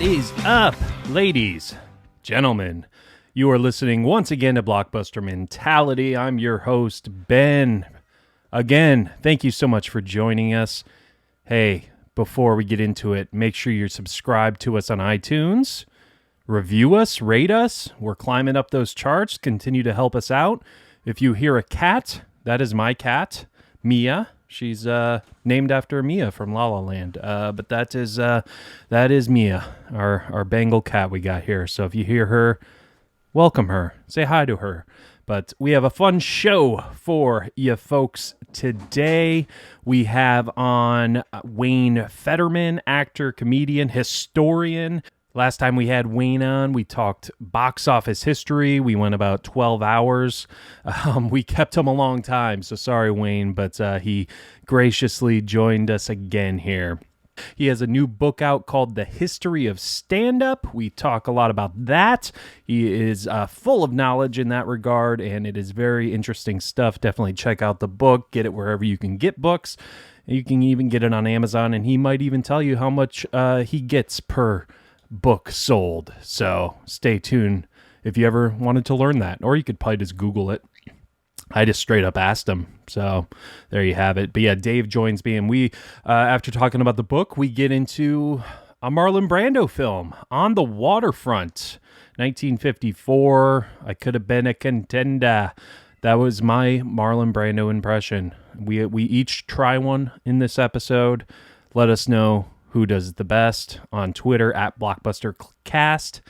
What is up, ladies, gentlemen? You are listening once again to Blockbuster Mentality. I'm your host, Ben. Again, thank you so much for joining us. Hey, before we get into it, make sure you're subscribed to us on iTunes. Review us, rate us. We're climbing up those charts. Continue to help us out. If you hear a cat, that is my cat, Mia. She's named after Mia from La La Land. But that is Mia, our Bengal cat we got here. So if you hear her, welcome her. Say hi to her. But we have a fun show for you folks today. We have on Wayne Fetterman, actor, comedian, historian. Last time we had Wayne on, we talked box office history. We went about 12 hours. We kept him a long time, so sorry, Wayne, but he graciously joined us again here. He has a new book out called The History of Stand-Up. We talk a lot about that. He is full of knowledge in that regard, and it is very interesting stuff. Definitely check out the book. Get it wherever you can get books. You can even get it on Amazon, and he might even tell you how much he gets per book sold. So stay tuned if you ever wanted to learn that, or you could probably just Google it. I just straight up asked him. So there you have it. But yeah, Dave joins me, and we, after talking about the book, we get into a Marlon Brando film, On the Waterfront, 1954. I could have been a contender. That was my Marlon Brando impression. We each try one in this episode. Let us know who does it the best on Twitter at BlockbusterCast.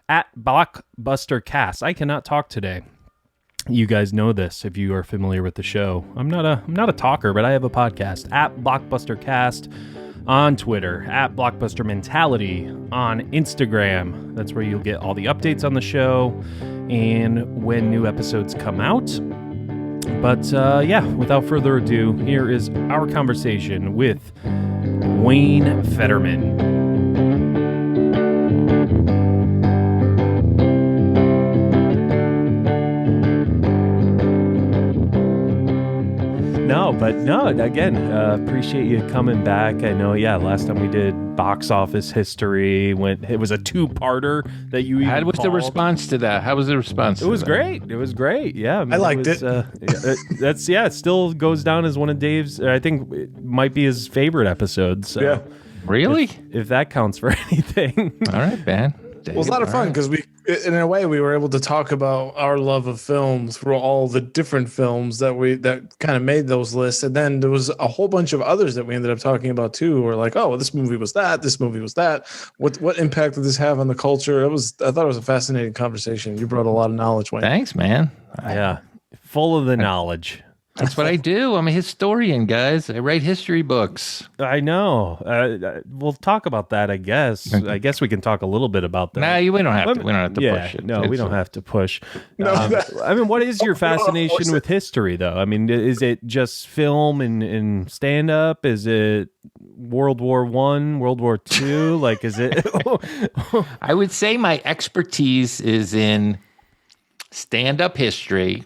At BlockbusterCast. I cannot talk today. You guys know this if you are familiar with the show. I'm not a talker, but I have a podcast at BlockbusterCast on Twitter, at Blockbuster Mentality on Instagram. That's where you'll get all the updates on the show and when new episodes come out. But yeah, without further ado, here is our conversation with Wayne Fetterman. Again, appreciate you coming back. I know, last time we did box office history, it was a two-parter that you even How was called. the response to that? How was the response It was great. It was great. Yeah. I liked it. It still goes down as one of Dave's, I think it might be his favorite episodes. So Yeah. Really? If that counts for anything. All right, Ben. Well, it was a lot of fun because in a way, we were able to talk about our love of films through all the different films that kind of made those lists, and then there was a whole bunch of others that we ended up talking about too. We're like, oh, this movie was that. This movie was that. What impact did this have on the culture? I thought it was a fascinating conversation. You brought a lot of knowledge, Wayne. Thanks, man. Yeah, full of the knowledge. That's what I do. I'm a historian, guys. I write history books. I know. We'll talk about that, I guess. I guess we can talk a little bit about that. Nah, we don't have to. We don't have to push it. No, we don't have to push. I mean, what is your fascination with history, though? I mean, is it just film and stand-up? Is it World War I, World War II? Like, is it? I would say my expertise is in stand-up history.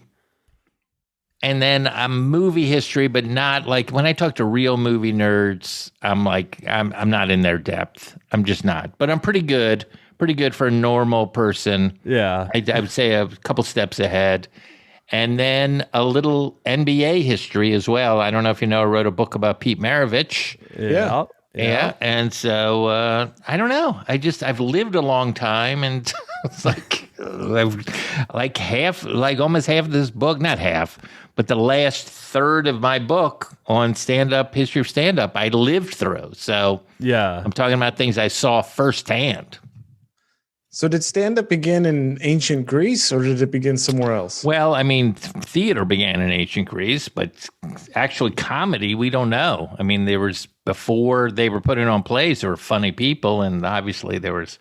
And then movie history, but not like when I talk to real movie nerds, I'm not in their depth. I'm just not. But I'm pretty good for a normal person. Yeah. I would say a couple steps ahead. And then a little NBA history as well. I don't know if you know, I wrote a book about Pete Maravich. Yeah. And so I don't know. I've lived a long time, and it's almost half of this book, not half, but the last third of my book on history of stand-up, I lived through. So yeah, I'm talking about things I saw firsthand. So did stand-up begin in ancient Greece, or did it begin somewhere else? Well, I mean, theater began in ancient Greece, but actually comedy, we don't know. I mean, before they were putting on plays, there were funny people, and obviously there was,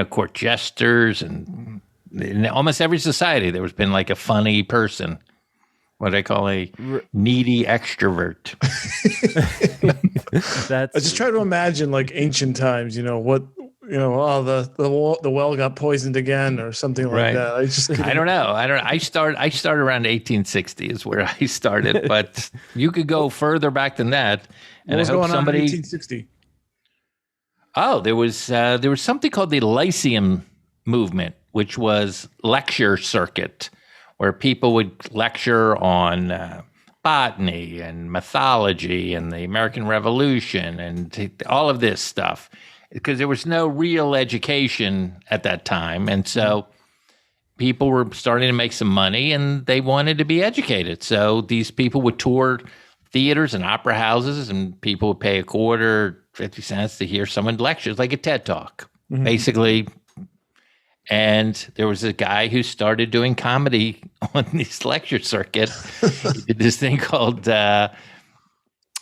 court jesters, and in almost every society there was been like a funny person. What I call a needy extrovert. I just try to imagine like ancient times, the well got poisoned again or something like that. I don't know. I started around 1860 is where I started, but you could go further back than that. And what was going on in 1860? Oh, there was something called the Lyceum movement, which was lecture circuit, where people would lecture on botany and mythology and the American Revolution and all of this stuff, because there was no real education at that time, and so people were starting to make some money and they wanted to be educated. So these people would tour theaters and opera houses, and people would pay a quarter, 50 cents to hear someone lecture, like a TED Talk, basically. And there was a guy who started doing comedy on this lecture circuit. He did this thing called, it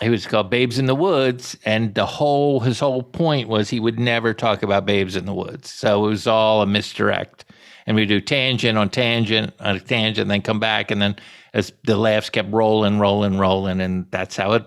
was called Babes in the Woods. And his whole point was he would never talk about Babes in the Woods. So it was all a misdirect. And we do tangent on tangent on a tangent, and then come back. And then as the laughs kept rolling. And that's how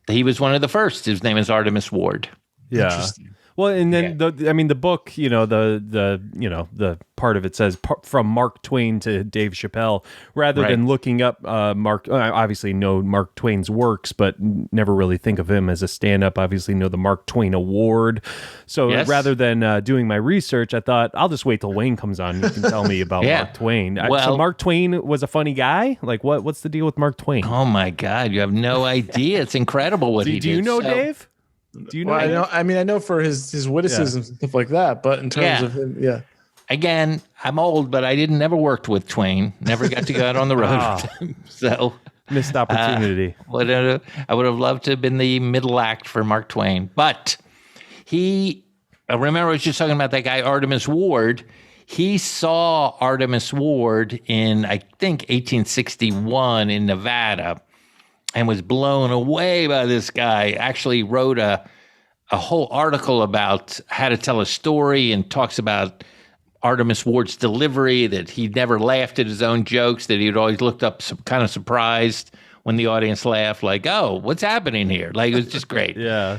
he was one of the first. His name is Artemus Ward. Yeah. Well, and then the book, the part of it says from Mark Twain to Dave Chappelle, rather than looking up Mark. I obviously know Mark Twain's works, but never really think of him as a stand-up. Obviously, know the Mark Twain Award. So rather than doing my research, I thought I'll just wait till Wayne comes on. And you can tell me about Mark Twain. So Mark Twain was a funny guy. Like, what's the deal with Mark Twain? Oh my God, you have no idea. It's incredible what he did. Do you know Dave? Do you know? Well, I know for his witticisms and stuff like that, but in terms of him, Again, I'm old, but I never worked with Twain. Never got to go out on the road with him. So missed opportunity. I would have loved to have been the middle act for Mark Twain. But I remember I was just talking about that guy, Artemus Ward. He saw Artemus Ward in, I think, 1861 in Nevada, and was blown away by this guy. Actually wrote a whole article about how to tell a story, and talks about Artemus Ward's delivery, that he never laughed at his own jokes, that he'd always looked up kind of surprised when the audience laughed, like, oh, what's happening here? Like, it was just great. Yeah.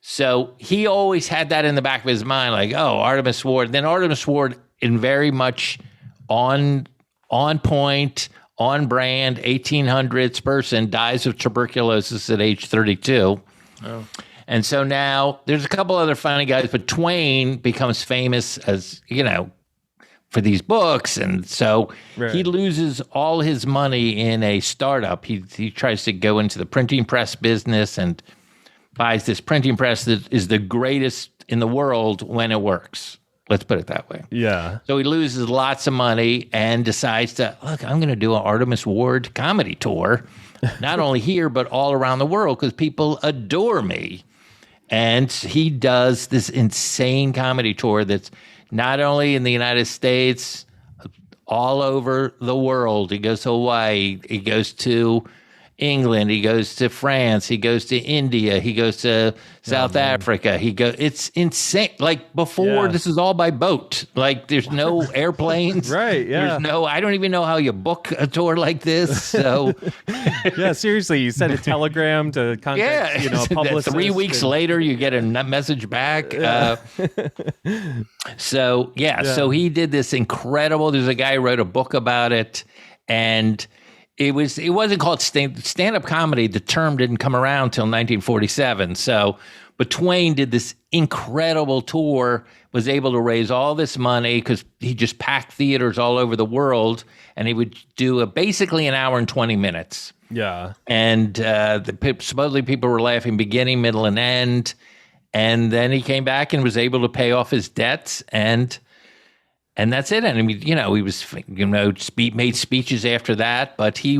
So he always had that in the back of his mind, like, oh, Artemus Ward. Then Artemus Ward, in very much on point, on brand, 1800s person, dies of tuberculosis at age 32. Oh. And so now there's a couple other funny guys, but Twain becomes famous as, for these books. And so he loses all his money in a startup. He tries to go into the printing press business and buys this printing press that is the greatest in the world when it works. Let's put it that way. Yeah. So he loses lots of money and decides to, look, I'm going to do an Artemus Ward comedy tour, not only here, but all around the world, because people adore me. And he does this insane comedy tour that's not only in the United States, all over the world. He goes to Hawaii. He goes to England, he goes to France, he goes to India, he goes to South Africa. It's insane. Like before, this is all by boat. Like there's no airplanes. Right. Yeah. I don't even know how you book a tour like this. So yeah, seriously, you send a telegram to contact, a publicist. 3 weeks later, you get a message back. So he did this incredible. There's a guy who wrote a book about it, and it wasn't called stand-up comedy. The term didn't come around till 1947. So, but Twain did this incredible tour, was able to raise all this money because he just packed theaters all over the world, and he would do basically an hour and 20 minutes. Yeah. And supposedly people were laughing beginning, middle, and end. And then he came back and was able to pay off his debts, and that's it. And I mean, he was, made speeches after that, but he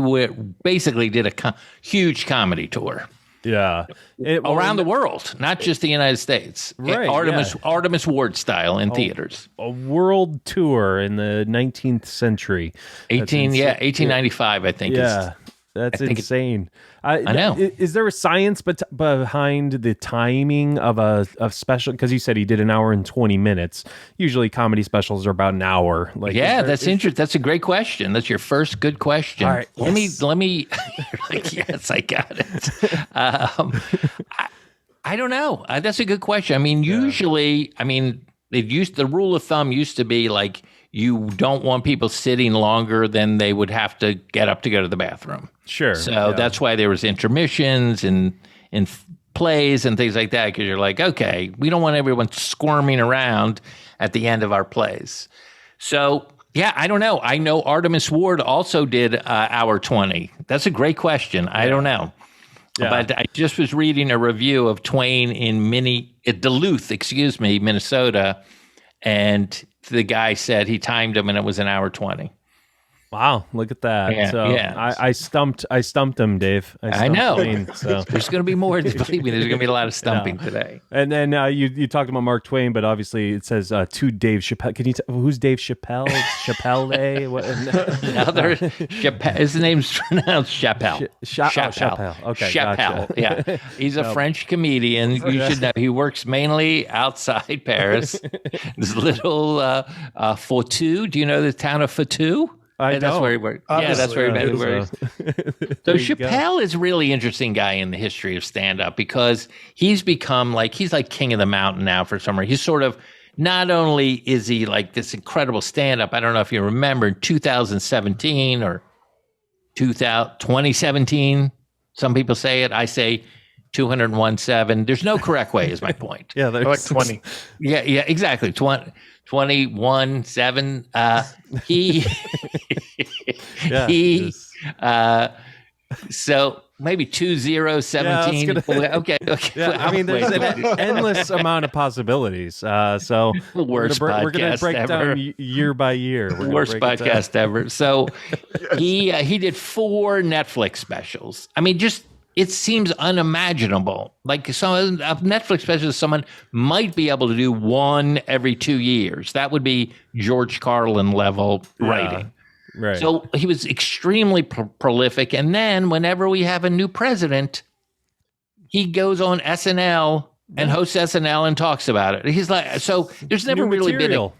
basically did a huge comedy tour. Yeah. Around the world, not just the United States. Right. Artemus Ward style in theaters. A world tour in the 19th century. 1895, I think. Yeah. That's insane. I know. Is there a science behind the timing of a special? Because you said he did an hour and 20 minutes. Usually comedy specials are about an hour. That's interesting. That's a great question. That's your first good question. All right. Let me. Yes, I got it. I don't know. That's a good question. I mean, usually, the rule of thumb used to be like, you don't want people sitting longer than they would have to get up to go to the bathroom. Sure. So that's why there was intermissions in plays and things like that, because you're like, okay, we don't want everyone squirming around at the end of our plays. So, yeah, I don't know. I know Artemis Ward also did Hour 20. That's a great question. I don't know. Yeah. But I just was reading a review of Twain in Duluth, Minnesota, and the guy said he timed him and it was an hour 20. Wow, look at that. Yeah, so yeah. I stumped him, Dave. I know. Wayne, so. There's going to be more. Believe me, there's going to be a lot of stumping today. And then you talked about Mark Twain, but obviously it says to Dave Chappelle. Can you who's Dave Chappelle? Chappelle? What? Chappelle. His name's pronounced Chappelle. Chappelle. Okay, Chappelle. Gotcha. Yeah, he's a French comedian. You should know. He works mainly outside Paris. This little Fautou. Do you know the town of Fautou? That's where he worked. Yeah, that's where he worked. So Chappelle is a really interesting guy in the history of stand-up, because he's become he's like king of the mountain now for some reason. He's sort of, not only is he like this incredible stand-up, I don't know if you remember, in 2017 or 2017, some people say it, I say 201.7. There's no correct way, is my point. Yeah, they're like 20. Yeah, exactly. 21.7. So maybe 2017. Yeah, okay. Yeah, I mean, there's an endless amount of possibilities. So we're going to break ever. down year by year. Worst podcast ever. So he did 4 Netflix specials. I mean, it seems unimaginable. Like some Netflix specials, someone might be able to do 1 every 2 years. That would be George Carlin level writing. Right. So he was extremely prolific. And then whenever we have a new president, he goes on SNL and hosts SNL and talks about it. He's like, so there's never really been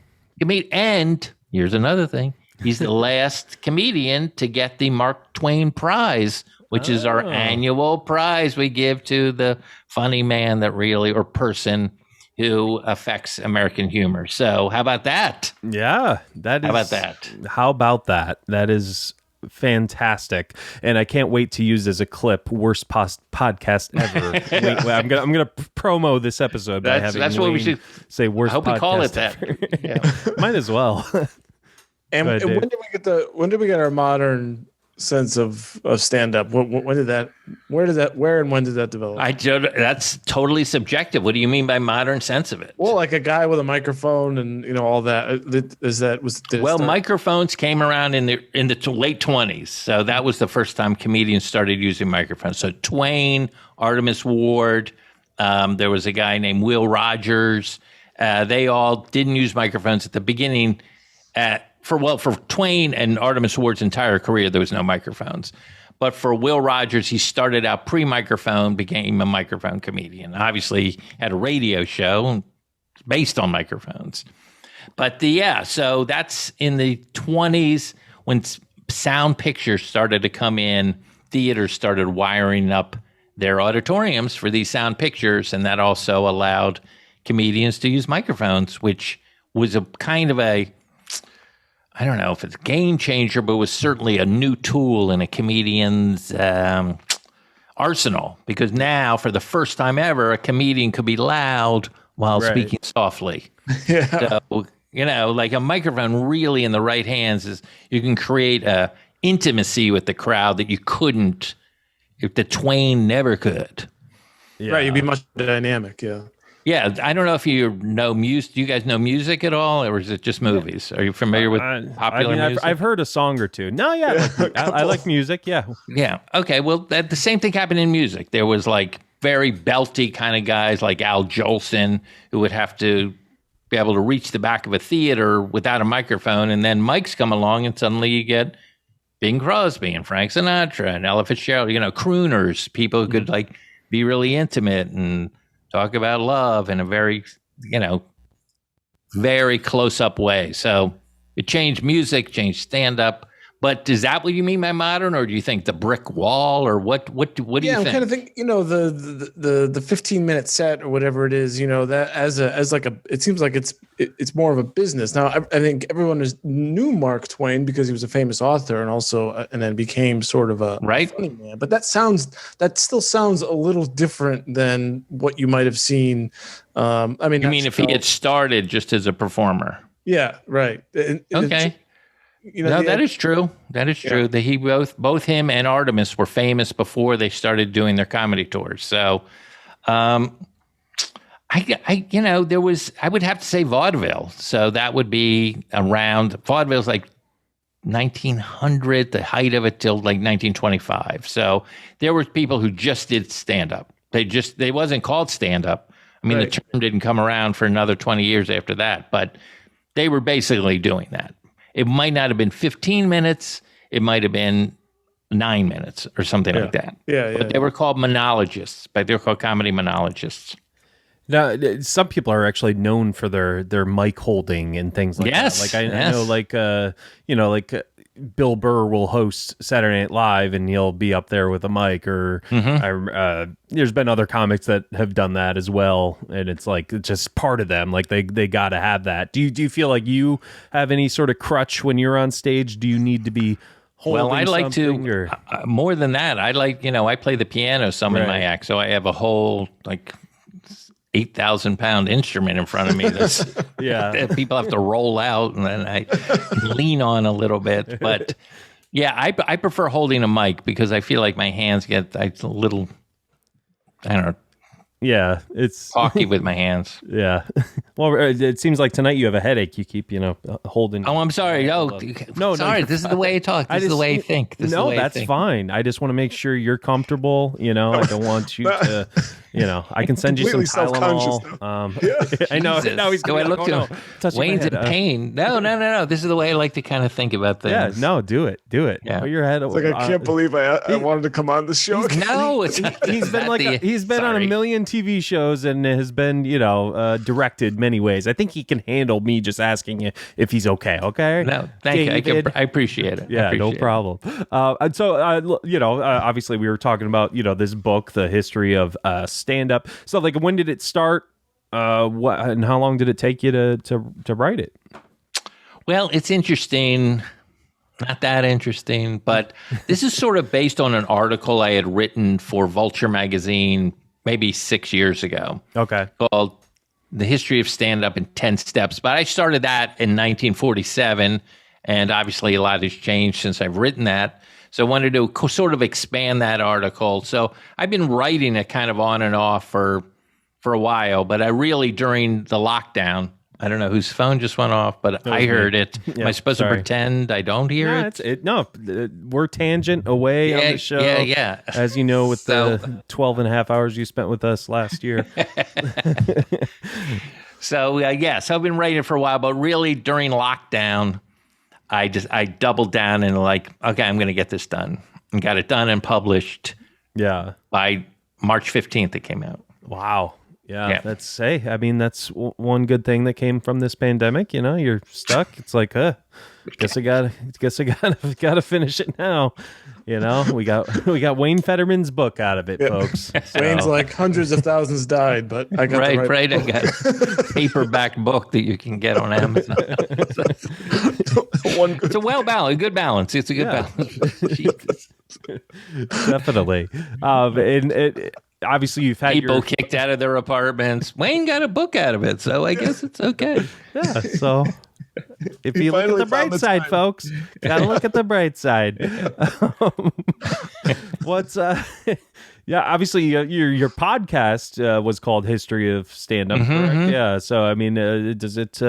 and here's another thing. He's the last comedian to get the Mark Twain Prize, which is our annual prize we give to the funny man that really, or person who affects American humor. So how about that? Yeah, how about that? How about that? That is fantastic, and I can't wait to use as a clip. Worst podcast ever. I'm gonna promo this episode by having that's what we should say. Worst. I hope podcast we call it ever. that. Yeah. Might as well. And when did we get our modern sense of stand up? When did that and when did that develop? That's totally subjective. What do you mean by modern sense of it? Well, like a guy with a microphone and all that. Microphones came around in the late 20s. So that was the first time comedians started using microphones. So Twain, Artemis Ward, there was a guy named Will Rogers. They all didn't use microphones at the beginning. For Twain and Artemis Ward's entire career, there was no microphones. But for Will Rogers, he started out pre-microphone, became a microphone comedian. Obviously, had a radio show based on microphones. But so that's in the 20s when sound pictures started to come in. Theaters started wiring up their auditoriums for these sound pictures, and that also allowed comedians to use microphones, which was a kind of I don't know if it's a game changer, but it was certainly a new tool in a comedian's arsenal, because now, for the first time ever, a comedian could be loud while speaking softly. Yeah. So, like a microphone really in the right hands is you can create a intimacy with the crowd that you couldn't if the Twain never could. Yeah. Right, you'd be much dynamic, yeah. Yeah, I don't know if you know music. Do you guys know music at all, or is it just movies? Are you familiar with popular music? I've heard a song or two. No, yeah, I like music, yeah. Yeah, okay, well, the same thing happened in music. There was very belty kind of guys like Al Jolson who would have to be able to reach the back of a theater without a microphone, and then mics come along, and suddenly you get Bing Crosby and Frank Sinatra and Ella Fitzgerald, crooners, people who could be really intimate and talk about love in a very, very close-up way. So it changed music, changed stand-up, But is that what you mean by modern, or do you think the brick wall, or what do you think? Yeah, I'm kind of thinking, the 15-minute set or whatever it is, that as like it seems like it's more of a business. Now, I think everyone knew Mark Twain because he was a famous author and also and then became sort of a funny man. But that still sounds a little different than what you might have seen. You mean if he had started just as a performer? Yeah, right. Okay. That is true. That is true. That he both him and Artemis were famous before they started doing their comedy tours. So, I would have to say vaudeville. So that would be around vaudeville's like 1900, the height of it till like 1925. So there were people who just did stand up. They wasn't called stand up. I mean, the term didn't come around for another 20 years after that, but they were basically doing that. It might not have been 15 minutes. It might have been 9 minutes or something like that. But they were called monologists. But they were called comedy monologists. Now, some people are actually known for their mic holding and things like that. Like I know, Bill Burr will host Saturday Night Live and he'll be up there with a mic, or there's been other comics that have done that as well, and it's like it's just part of them. Like they got to have that. Do you feel like you have any sort of crutch when you're on stage? Do you need to be holding I like something, to more than that. I like I play the piano some in my act, so I have a whole 8,000-pound instrument in front of me that people have to roll out, and then I lean on a little bit. But I prefer holding a mic because I feel like my hands get a little, I don't know. Yeah, it's talky with my hands. Yeah. Well, it seems like tonight you have a headache. You keep, holding. Oh, I'm sorry. No, sorry. This is the way I talk. This is the way I think. That's fine. I just want to make sure you're comfortable. I don't want you to. I can send you some Tylenol. I know. Now he's going to look at Wayne's in pain. No. This is the way I like to kind of think about things. Yeah. No. Do it. Yeah. Put your head. It's like I can't believe I wanted to come on the show. No, he's been on a million TV shows and has been, directed many ways. I think he can handle me just asking you if he's okay. Okay. No, thank you. I appreciate it. Yeah, no problem. And so, obviously we were talking about, this book, the history of stand-up. So like, when did it start? What and how long did it take you to write it? Well, it's interesting. Not that interesting, but this is sort of based on an article I had written for Vulture magazine maybe 6 years ago. Okay. Called The History of Stand-Up in 10 Steps. But I started that in 1947, and obviously a lot has changed since I've written that. So I wanted to sort of expand that article. So I've been writing it kind of on and off for a while, but I really, during the lockdown, I don't know whose phone just went off, but I heard it. Am I supposed to pretend I don't hear it? No, we're tangent away on the show. Yeah. As you know, with the 12 and a half hours you spent with us last year. So I've been writing for a while, but really during lockdown, I doubled down and okay, I'm going to get this done. And got it done and published. Yeah. By March 15th, it came out. Wow. Yeah, that's one good thing that came from this pandemic. You're stuck. It's like, guess I gotta finish it now. We got Wayne Fetterman's book out of it, folks. So. Wayne's like hundreds of thousands died, but I got right. I got a paperback book that you can get on Amazon. It's a good balance. It's a good balance. Definitely. Obviously, you've had people kicked out of their apartments. Wayne got a book out of it, so I guess it's okay. Yeah, so if you look at the bright side, folks, gotta look at the bright side. Obviously, your podcast was called History of Stand-Up, correct? Yeah, so does it?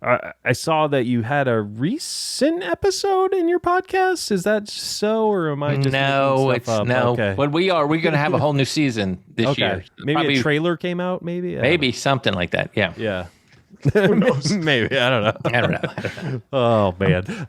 I saw that you had a recent episode in your podcast. Is that so, or am I just no? It's up? No. Okay. But we're going to have a whole new season this year. Maybe a trailer came out. Maybe something like that. Yeah. Yeah. Maybe I don't know. Oh man,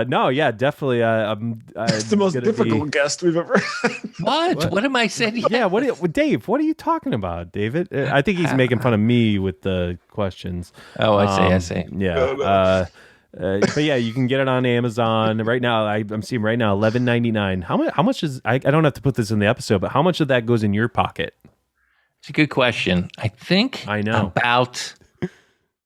no, yeah, definitely. It's the most difficult guest we've ever had. What am I saying? Yeah, Dave? What are you talking about, David? I think he's making fun of me with the questions. Oh, I see. Yeah. But yeah, you can get it on Amazon right now. I'm seeing right now $11.99. How much is? I don't have to put this in the episode, but how much of that goes in your pocket? It's a good question. I think I know about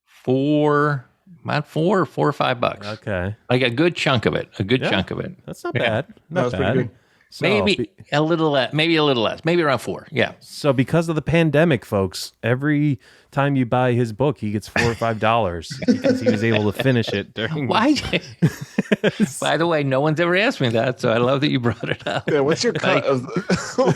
four or $5. Okay, Like a good chunk of it. Chunk of it. that's not bad. Not That's pretty bad. good. So, Maybe a little less. Maybe around 4. Yeah. So because of the pandemic, folks, every time you buy his book, he gets $4 or $5 because he was able to finish it during. Why? By the way, no one's ever asked me that, so I love that you brought it up. Yeah, what's your cut of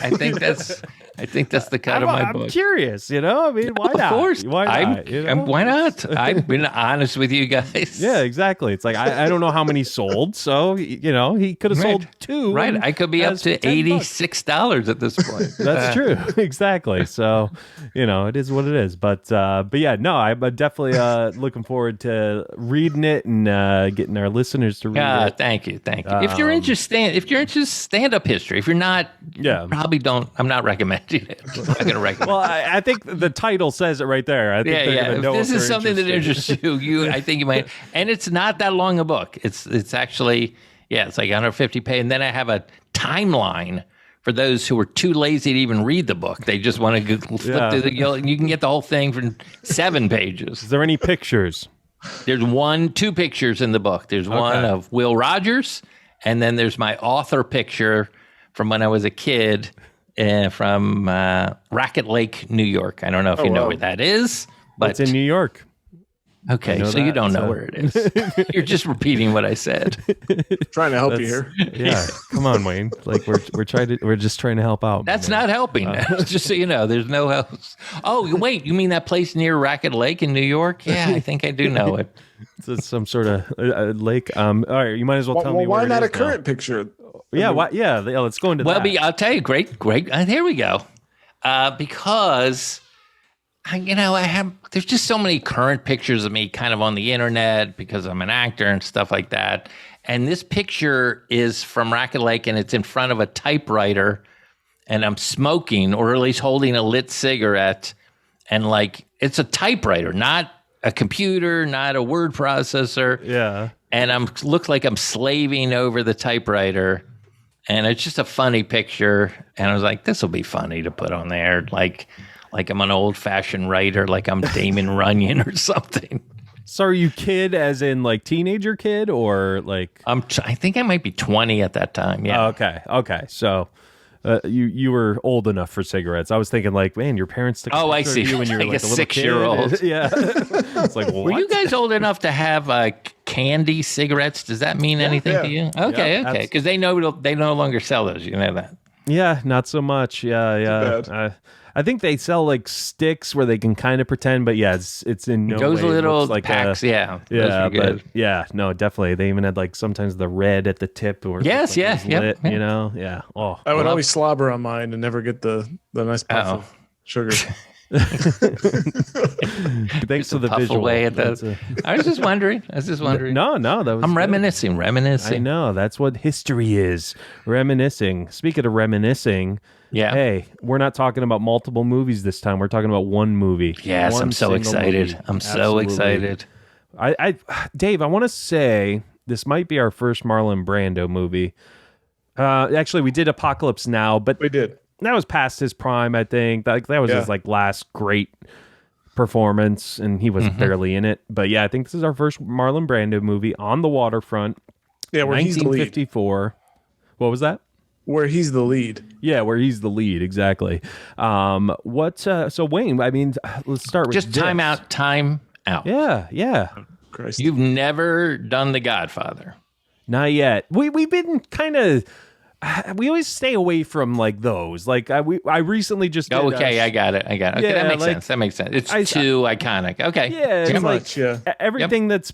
I think that's the cut of my book. I'm curious, I mean, why not? Of course. Why not? Why not? I've been honest with you guys. Yeah, exactly. It's like I don't know how many sold, so he could have sold 2. Right. I could be up as to $10. $86 at this point. That's true. Exactly. So, it is what it is. But yeah, no, I'm definitely looking forward to reading it and getting our listeners to read it. Thank you. If you're interested, stand-up history. If you're not, probably don't. I'm not recommending it. I'm not going to recommend. Well, I think the title says it right there. I think they're gonna know If this if is they're something that interested. interests you, I think you might. And it's not that long a book. It's actually it's like 150 pages. And then I have a timeline for those who are too lazy to even read the book. They just want to flip through you can get the whole thing from 7 pages. Is there any pictures? There's 2 pictures in the book. There's one of Will Rogers, and then there's my author picture from when I was a kid from Racket Lake, New York. I don't know if you know where that is, but It's in New York. Okay, so you don't know where it is. You're just repeating what I said. trying to help you here? Yeah, come on, Wayne. Like we're just trying to help out. That's not helping. Just so you know, there's no help. Oh, wait, you mean that place near Racket Lake in New York? Yeah, I think I do know it. It's some sort of lake. All right, you might as well tell me. Why where not it a is current picture? Yeah, let's go into that. Well, I'll tell you, great. Here we go. Because there's just so many current pictures of me kind of on the internet because I'm an actor and stuff like that. And this picture is from Racket Lake, and it's in front of a typewriter, and I'm smoking, or at least holding a lit cigarette. And it's a typewriter, not a computer, not a word processor. Yeah. And looks like I'm slaving over the typewriter. And it's just a funny picture. And I was like, this will be funny to put on there. Like I'm an old-fashioned writer, like I'm Damon Runyon or something. So are you kid as in teenager kid or like? I think I might be 20 at that time. Yeah. Oh, okay. So you were old enough for cigarettes. I was thinking man, your parents took I see. You when you were like a a little 6-year-old. kid. Yeah. It's like, what? Were you guys old enough to have candy cigarettes? Does that mean anything to you? Okay. Because they no longer sell those. You know that. Yeah, not so much. Yeah. I think they sell sticks where they can kind of pretend, but yeah, it's in no those way little looks like packs. yeah, good. But yeah, no, definitely. They even had sometimes the red at the tip or yes, lit, yeah. Yeah. Oh, I would always slobber on mine and never get the nice puff of sugar. Thanks to the puff visual. Away at I was just wondering. No, that was. I'm good. reminiscing. I know that's what history is. Reminiscing. Speaking of reminiscing. Yeah. Hey, we're not talking about multiple movies this time. We're talking about one movie. Yes, I'm so excited. Movie. I'm so excited. Dave, I want to say this might be our first Marlon Brando movie. Actually, we did Apocalypse Now, but We did. that was past his prime. I think that was his last great performance, and he was barely in it. But yeah, I think this is our first Marlon Brando movie on the waterfront. Yeah, where he's the lead. 1954. What was that? Where he's the lead. Yeah, where he's the lead, exactly. So Wayne, I mean, let's start with Just this. time out. Yeah. Christ. You've never done The Godfather. Not yet. We've been kind of. We always stay away from those. I recently just. Did, okay, I got it. Okay, yeah, that makes sense. It's too iconic. Okay. Yeah, Too it's much, yeah. everything that's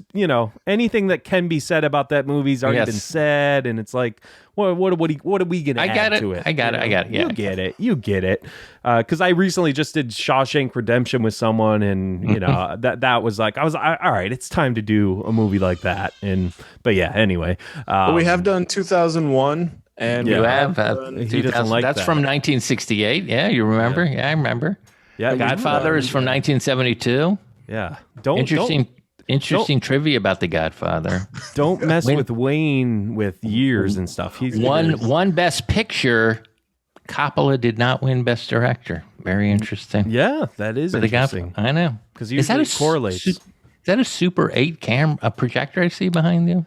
anything that can be said about that movie's already been said, and it's like, what are we gonna add to it? I got it. Yeah. You get it. Because I recently just did Shawshank Redemption with someone, and that was I was all right. It's time to do a movie like that, but yeah. Anyway, But we have done 2001. And You we have He doesn't like that's that. from 1968. Yeah, you remember? Yeah, I remember. Yeah, The Godfather is from 1972. Yeah, Interesting. Interesting trivia about The Godfather. Don't mess with Wayne with years and stuff. He's One Best Picture. Coppola did not win Best Director. Very interesting. Yeah, that is interesting. I know. Because usually it correlates. Is that a Super 8 a projector I see behind you?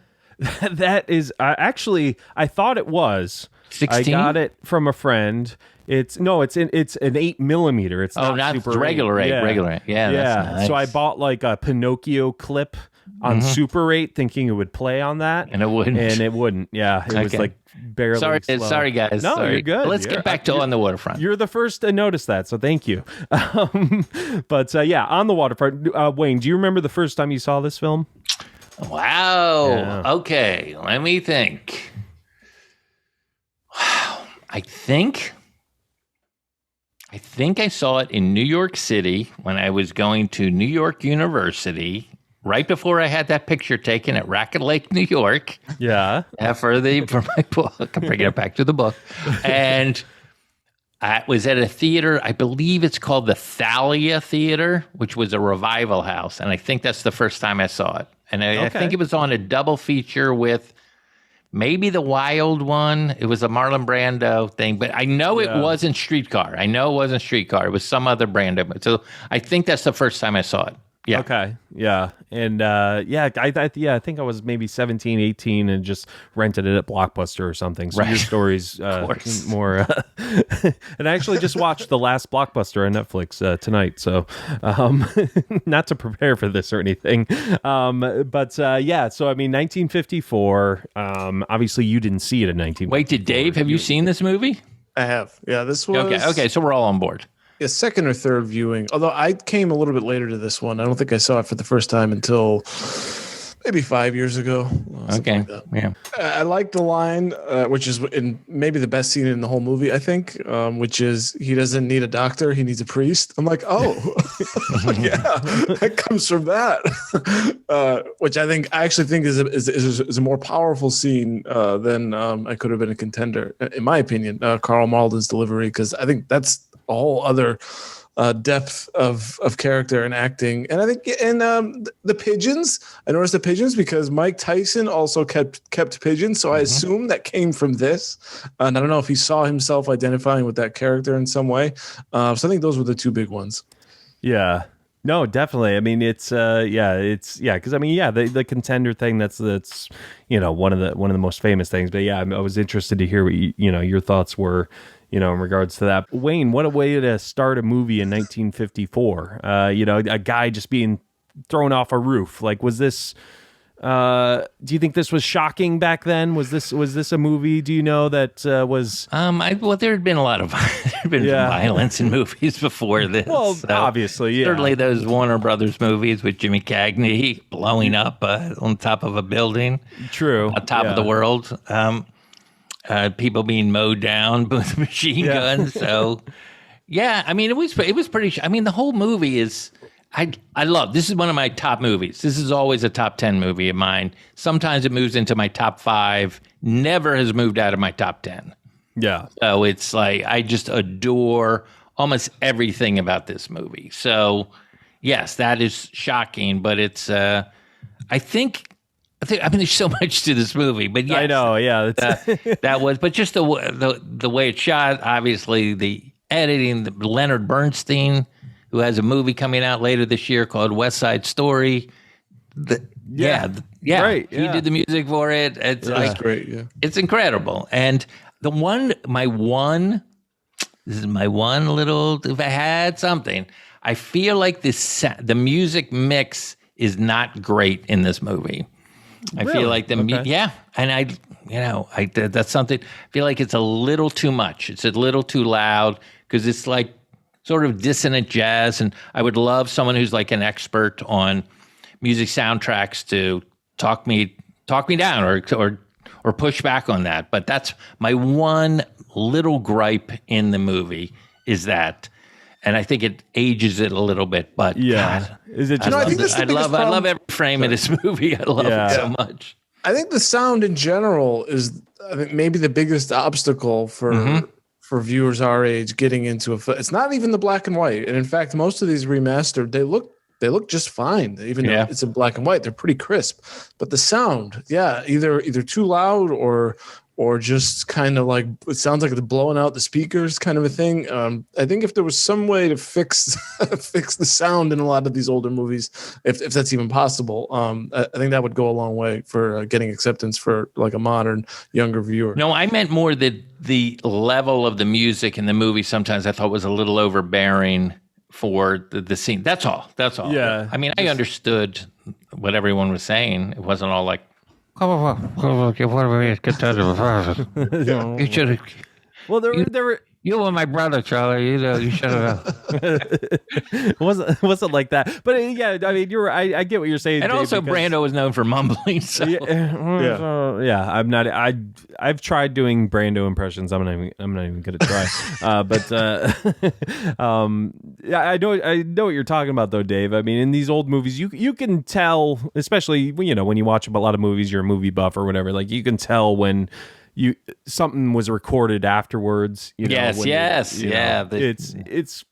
That is actually, I thought it was. 16? I got it from a friend. It's an 8mm. It's not Super regular 8. Yeah. Regular 8. Yeah. That's nice. So I bought like a Pinocchio clip on Super 8, thinking it would play on that, and it wouldn't. Yeah, it was like barely. Sorry, guys. No, sorry. you're good. Let's get back to On the Waterfront. You're the first to notice that, so thank you. But On the Waterfront. Wayne, do you remember the first time you saw this film? Wow. Yeah. Okay, let me think. Wow. I think I saw it in New York City when I was going to New York University, right before I had that picture taken at Racket Lake, New York. Yeah. For my book. I'm bringing it back to the book. And I was at a theater, I believe it's called the Thalia Theater, which was a revival house. And I think that's the first time I saw it. And I think it was on a double feature with maybe The Wild One. It was a Marlon Brando thing, but I know it wasn't Streetcar. It was some other Brando. So I think that's the first time I saw it. Yeah. Okay. Yeah. And I think I was maybe 17, 18 and just rented it at Blockbuster or something. So your story's more. And I actually just watched the last Blockbuster on Netflix tonight. So not to prepare for this or anything. So I mean, 1954. Obviously, you didn't see it in 1954. Wait, did Dave, have you seen this movie? I have. Yeah, this was... Okay, so we're all on board. A second or third viewing, although I came a little bit later to this one. I don't think I saw it for the first time until maybe 5 years ago. Okay, yeah. I like the line, which is in maybe the best scene in the whole movie, I think, which is he doesn't need a doctor, he needs a priest. I'm like, oh, yeah, that comes from that, which I actually think is a more powerful scene than I could have been a contender, in my opinion. Karl Malden's delivery, because I think that's a whole other depth of character and acting. And I think the pigeons, I noticed the pigeons because Mike Tyson also kept pigeons. So I assume that came from this. And I don't know if he saw himself identifying with that character in some way. So I think those were the two big ones. Yeah. No, definitely. I mean, because the contender thing, that's one of the most famous things. But yeah, I was interested to hear what your thoughts were, in regards to that. Wayne, what a way to start a movie in 1954. A guy just being thrown off a roof. Like, was this? Do you think this was shocking back then? Was this a movie? Do you know that was? There had been a lot of violence in movies before this. Well, so obviously, yeah. Certainly those Warner Brothers movies with Jimmy Cagney blowing up on top of a building. True. On top of the world. People being mowed down with machine guns. So, yeah, I mean, it was pretty. I mean, the whole movie is. I love. This is one of my top movies. This is always a top 10 movie of mine. Sometimes it moves into my top 5. Never has moved out of my top 10. Yeah. So it's like I just adore almost everything about this movie. So, yes, that is shocking, but it's. I mean, there's so much to this movie, but yes, I know, yeah, that was. But just the way it's shot, obviously the editing, Leonard Bernstein, who has a movie coming out later this year called West Side Story. Right, yeah. He did the music for it. It's great. Yeah, it's incredible. And my one little. If I had something, I feel like the music mix is not great in this movie. I feel like and that's something. I feel like it's a little too much. It's a little too loud because it's like sort of dissonant jazz. And I would love someone who's like an expert on music soundtracks to talk me down or push back on that. But that's my one little gripe in the movie is that. And I think it ages it a little bit, but God, is it? I love every frame of this movie. I love it so much. I think the sound in general is, I think, maybe the biggest obstacle for viewers our age getting into a film. It's not even the black and white, and in fact, most of these remastered, they look they look just fine, even though it's in black and white. They're pretty crisp, but the sound, either too loud or just kind of like it sounds like they're blowing out the speakers, kind of a thing. I think if there was some way to fix fix the sound in a lot of these older movies, if that's even possible, I think that would go a long way for getting acceptance for like a modern younger viewer. No, I meant more that the level of the music in the movie sometimes I thought was a little overbearing for the scene. That's all. Yeah. I mean, I understood what everyone was saying. It wasn't all like, you should have. Well, there were. You were my brother, Charlie. You should have. It wasn't like that. But yeah, I mean, you're. I get what you're saying. And Dave, also, Brando was known for mumbling. So. Yeah. I'm not. I've tried doing Brando impressions. I'm not even gonna try. But I know what you're talking about, though, Dave. I mean, in these old movies, you can tell, especially when you watch a lot of movies, you're a movie buff or whatever. Like you can tell when. Something was recorded afterwards. It's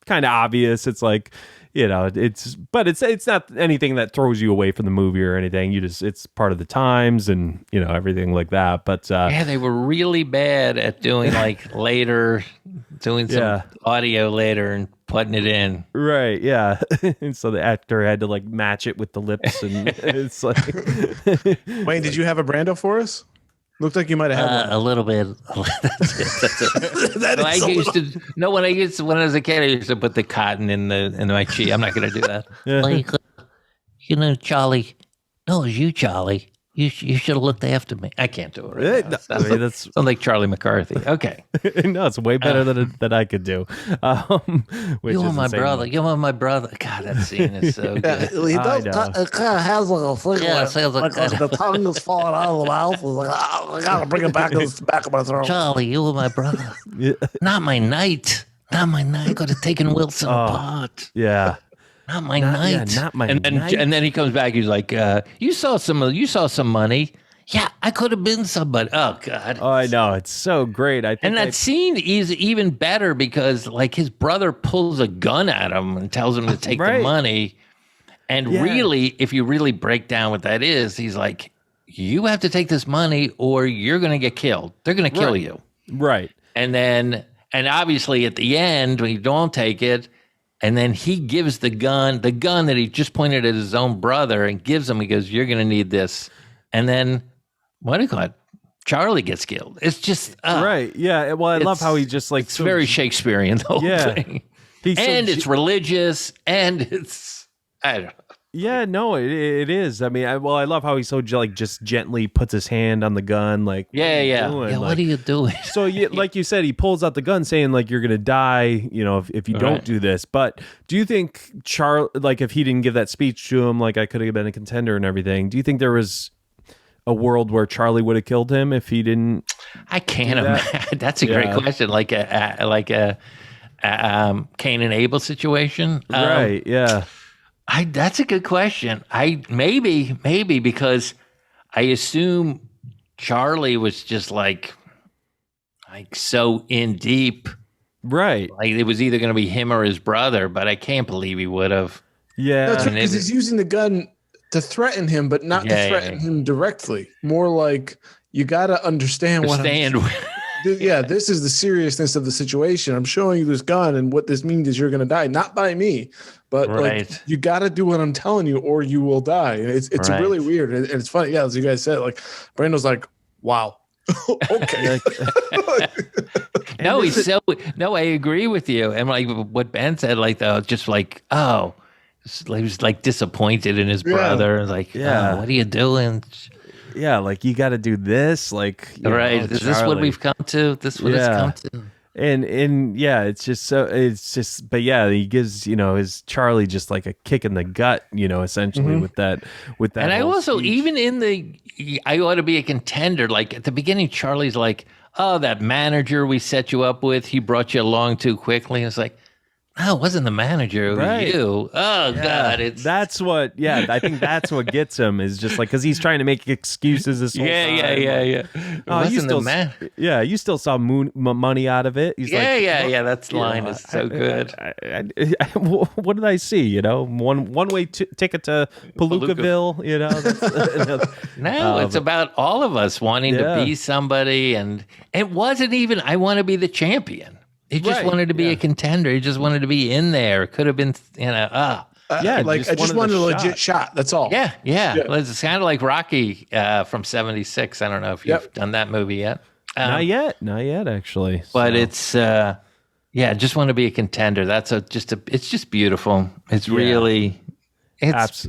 kind of obvious. It's like, but it's not anything that throws you away from the movie or anything. It's part of the times and everything like that. But they were really bad at doing like later, doing some audio later and putting it in. Right. Yeah. And so the actor had to like match it with the lips, and it's like. Wayne, did you have a Brando for us? Looked like you might have had one. A little bit. That's it. When I was a kid, I used to put the cotton in my cheek. I'm not going to do that. Like, Charlie. No, it was you, Charlie. You should have looked after me. I can't do it right now. That's sounds like Charlie McCarthy. Okay. No, it's way better than I could do. You are my brother. You are my brother. God, that scene is so good. He does. It kind of has like a thing. Like the tongue is falling out of the mouth. Like, I got to bring it back in the back of my throat. Charlie, you are my brother. Not my knight. Not my knight. Could have taken Wilson apart. Yeah. Not my knight. Yeah, not my knight. And then he comes back. He's like, you saw some money. Yeah, I could have been somebody. Oh God. Oh, I know. It's so great. I think and that scene is even better because like his brother pulls a gun at him and tells him to take the money. And really, if you really break down what that is, he's like, you have to take this money or you're going to get killed. They're going to kill you. Right. And obviously at the end, when you don't take it, and then he gives the gun that he just pointed at his own brother and gives him, he goes, you're going to need this. And then, what do you call it? Charlie gets killed. It's just... right, yeah. Well, I love how he just like... It's very Shakespearean, the whole thing. It's religious, and it's... I don't know. Yeah, no, it is. I mean, I love how he so just gently puts his hand on the gun, like what are you doing? So, like you said, he pulls out the gun, saying like you're gonna die, if you don't do this. But do you think if he didn't give that speech to him, like I could have been a contender and everything? Do you think there was a world where Charlie would have killed him if he didn't? I can't imagine. That's a great question. Like a Cain and Abel situation, right? Yeah. That's a good question. Maybe because I assume Charlie was just like so in deep, right? Like it was either going to be him or his brother, but I can't believe he would have. Yeah, that's right, because he's using the gun to threaten him, but not to threaten him directly. More like you got to understand what. This is the seriousness of the situation. I'm showing you this gun, and what this means is you're going to die, not by me, but like you got to do what I'm telling you, or you will die. And it's really weird, and it's funny. Yeah, as you guys said, like Brando's like, wow, okay. I agree with you. And like what Ben said, like just like he was like disappointed in his brother. Like, what are you doing? Yeah, like you got to do this, like is this what we've come to? This what it's come to? And but he gives his Charlie just like a kick in the gut, essentially with that. And I also speech. Even in I ought to be a contender. Like at the beginning, Charlie's like, "Oh, that manager we set you up with, he brought you along too quickly." And it's like, Oh, it wasn't the manager. It was Right. you. Oh, Yeah, God. It's that's what. Yeah, I think that's what gets him is just like because he's trying to make excuses this whole time. yeah. It Oh, you wasn't the still, man. yeah, you still saw money out of it. He's like, Yeah. That line know, is so good. What did I see? You know, one way ticket to Palookaville. You know, that's, No, it's about all of us wanting to be somebody, and it wasn't even I want to be the champion. He just wanted to be a contender. He just wanted to be in there. It could have been, like I just wanted a legit shot. That's all. Yeah. It's kind of like Rocky from '76. I don't know if you've done that movie yet. Not yet, actually. But it's just want to be a contender. That's it's just beautiful. It's really, it's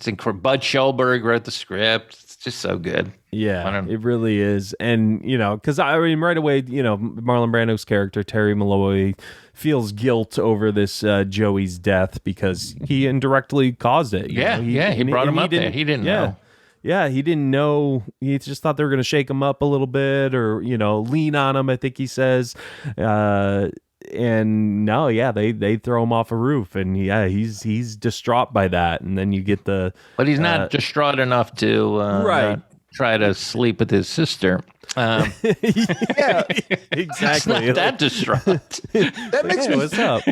incredible. Bud Schulberg wrote the script. It's just so good. Yeah, it really is. And, you know, because I mean, right away, you know, Marlon Brando's character, Terry Malloy, feels guilt over this Joey's death because he indirectly caused it. He brought him up there. He didn't know. Yeah, he didn't know. He just thought they were going to shake him up a little bit or, you know, lean on him, I think he says. And no, they throw him off a roof, and he's distraught by that. And then you get but he's not distraught enough to try to sleep with his sister. Yeah, exactly. Not that distraught. That makes me. What's up?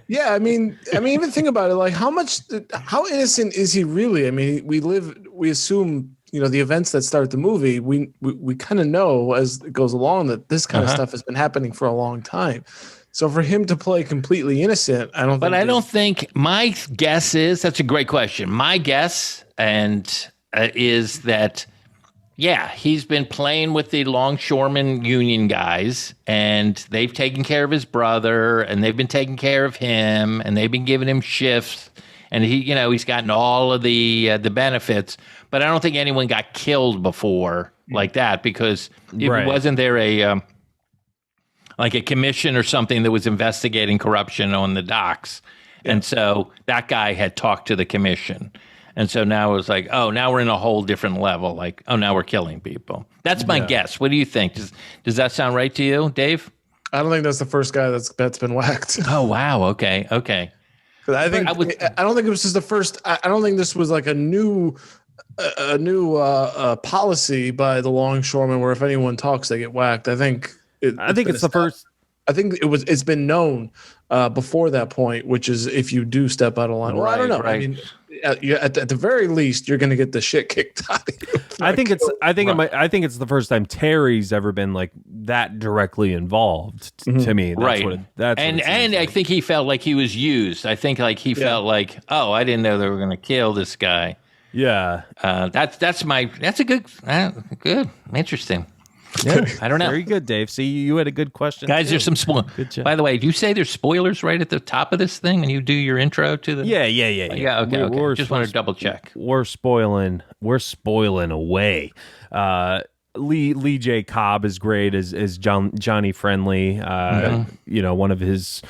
Yeah, I mean, even think about it. Like, how innocent is he really? I mean, we assume, you know, the events that start the movie. We kind of know as it goes along that this kind of stuff has been happening for a long time. So for him to play completely innocent, I don't. But I don't think. My guess is that's a great question. My guess is that. Yeah, he's been playing with the longshoreman union guys, and they've taken care of his brother, and they've been taking care of him, and they've been giving him shifts, and he's gotten all of the benefits. But I don't think anyone got killed before like that because wasn't there a commission or something that was investigating corruption on the docks, and so that guy had talked to the commission. And so now it was like, oh, now we're in a whole different level. Like, oh, now we're killing people. That's my guess. What do you think? Does that sound right to you, Dave? I don't think that's the first guy that's been whacked. Oh, wow. Okay. I don't think it was just the first. I don't think this was like a new policy by the longshoremen where if anyone talks, they get whacked. I think it's the first. I think it's been known before that point, which is if you do step out of line. Well, I don't know. Right. I mean, at the very least, you're going to get the shit kicked out of you. I think it's the first time Terry's ever been like that directly involved to me. That's I think he felt like he was used. I think like he felt like, oh, I didn't know they were going to kill this guy. Yeah. That's a good, interesting. Yeah, I don't know. Very good, Dave. See, you had a good question, guys. Too. There's some spoilers. By the way, do you say there's spoilers right at the top of this thing when you do your intro to the? Yeah. Okay. Just want to double check. We're spoiling away. Lee J. Cobb is great as Johnny Friendly. You know, one of his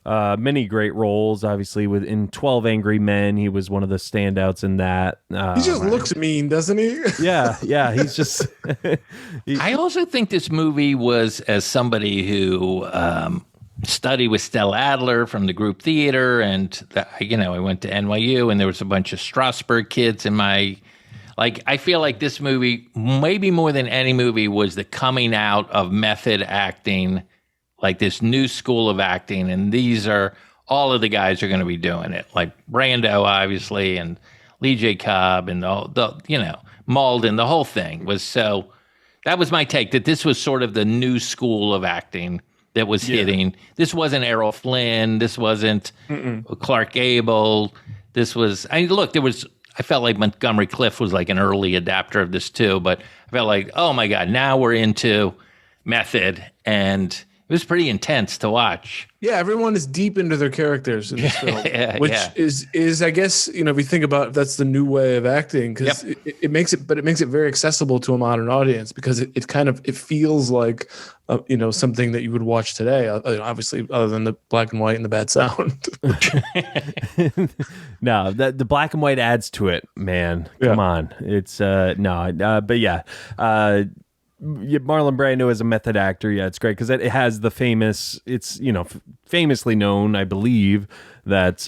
many great roles. Obviously, in 12 Angry Men, he was one of the standouts in that. He just looks mean, doesn't he? Yeah. He's just. I also think this movie was, as somebody who studied with Stella Adler from the group theater, and I went to NYU, and there was a bunch of Strasberg kids in my. Like, I feel like this movie, maybe more than any movie, was the coming out of method acting. Like this new school of acting, and these are all of the guys are going to be doing it. Like Brando, obviously, and Lee J. Cobb, and the Malden. The whole thing was so. That was my take, that this was sort of the new school of acting that was hitting. This wasn't Errol Flynn. This wasn't Clark Gable. This was. I felt like Montgomery Clift was like an early adapter of this too, but I felt like, oh my God, now we're into method and. It was pretty intense to watch. Yeah, everyone is deep into their characters in this film, which is I guess, if you think about it, that's the new way of acting because it makes it very accessible to a modern audience because it feels like something that you would watch today. Obviously, other than the black and white and the bad sound. No, the black and white adds to it, man. Come on, it's but yeah. Marlon Brando is a method actor. Yeah, it's great because it has the famous. It's famously known, I believe, that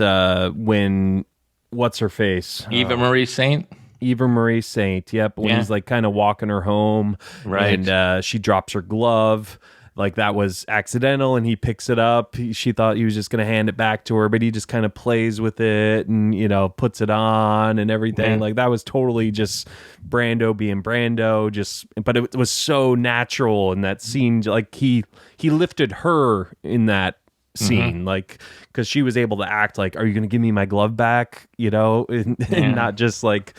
when what's her face, Eva Marie Saint. Eva Marie Saint. Yep, when he's like kind of walking her home, right, and she drops her glove. Like that was accidental, and he picks it up. She thought he was just going to hand it back to her, but he just kind of plays with it and puts it on and everything. Like that was totally just Brando being Brando. But it was so natural in that scene. Like he lifted her in that scene, like because she was able to act like, "Are you going to give me my glove back?" And not just like,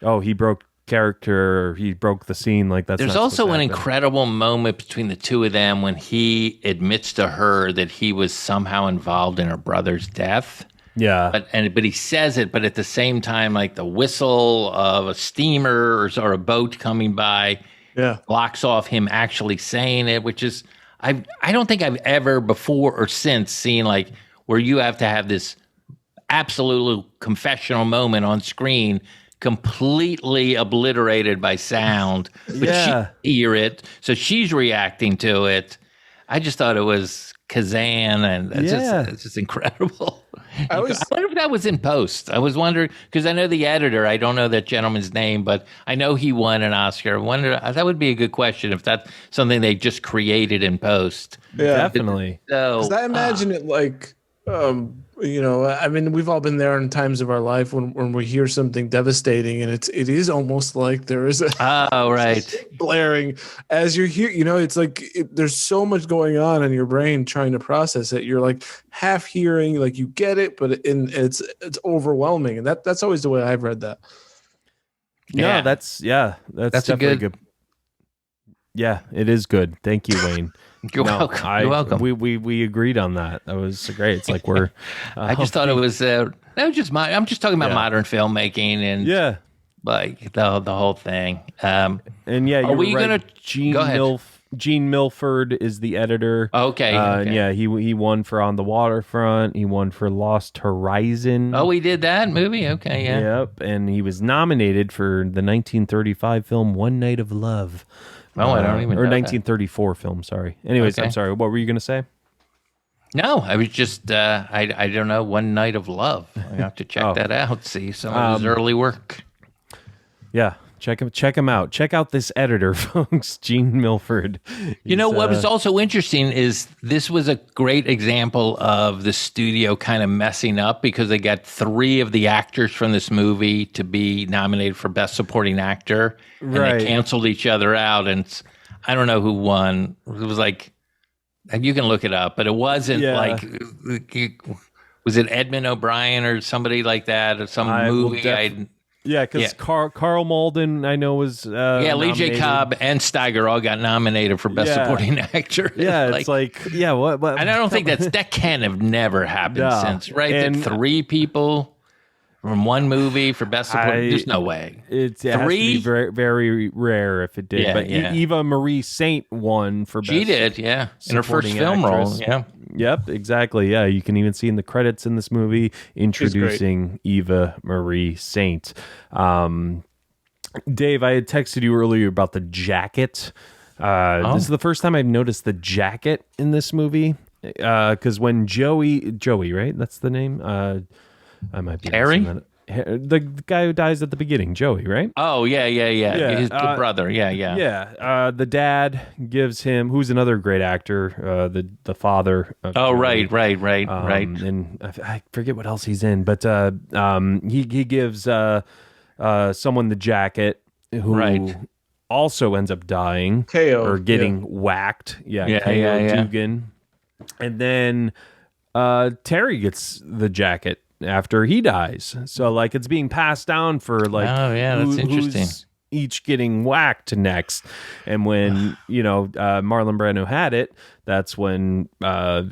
"Oh, he broke character, he broke the scene." Like that's there's also an incredible moment between the two of them when he admits to her that he was somehow involved in her brother's death. But he says it, but at the same time, like the whistle of a steamer or a boat coming by blocks off him actually saying it, which is I don't think I've ever before or since seen like where you have to have this absolute confessional moment on screen completely obliterated by sound, but she hear it, so she's reacting to it. I just thought it was Kazan, and it's just incredible. I wonder if that was in post. I was wondering because I know the editor. I don't know that gentleman's name, but I know he won an Oscar. I wonder that would be a good question if that's something they just created in post. Yeah, definitely. So I imagine it like. I mean, we've all been there in times of our life when we hear something devastating, and it is almost like there is a blaring as you're here. It's like there's so much going on in your brain trying to process it. You're like half hearing, like you get it, but it's overwhelming, and that's always the way I've read that. Yeah, that's definitely a good. Yeah, it is good. Thank you, Wayne. You're welcome. You're welcome. We agreed on that. That was great. It's like we're. I just thought it was. That was just I'm just talking about modern filmmaking and like the whole thing. And are we right. gonna? Gene Milford is the editor. Okay. Yeah, he won for On the Waterfront. He won for Lost Horizon. Oh, he did that movie. Okay, yeah. Yep, and he was nominated for the 1935 film One Night of Love. Oh, I don't even know. Or 1934 film, sorry. Anyways, I'm sorry. What were you going to say? No, I was just, I don't know, One Night of Love. I have to check that out, see some of his early work. Yeah, check him out. Check out this editor, folks, Gene Milford. What was also interesting is this was a great example of the studio kind of messing up because they got 3 of the actors from this movie to be nominated for Best Supporting Actor, and they canceled each other out, and I don't know who won. It was like, you can look it up, but it wasn't like, was it Edmund O'Brien or somebody like that, or some movie? Because Karl Malden, I know, was Lee J. Cobb and Steiger all got nominated for Best Supporting Actor. Yeah, it's like what? And I don't think that can have never happened since, right? And 3 people from one movie for Best Supporting. There's no way. It has to be very, very rare if it did. Yeah, but Eva Marie Saint won for Best. She did, in her first film role. Yeah. Yep, exactly. Yeah, you can even see in the credits in this movie introducing Eva Marie Saint. Dave, I had texted you earlier about the jacket. This is the first time I've noticed the jacket in this movie. Because when Joey, right? That's the name. I might be Harry. The guy who dies at the beginning, Joey, right? Oh, yeah. His brother, Yeah, the dad gives him, who's another great actor, the father. Of Joey. Right. And I forget what else he's in, but he gives someone the jacket who also ends up dying or getting whacked. K.O. Dugan. And then Terry gets the jacket after he dies, so like it's being passed down for like that's interesting. Who's each getting whacked next. And when Marlon Brando had it, that's when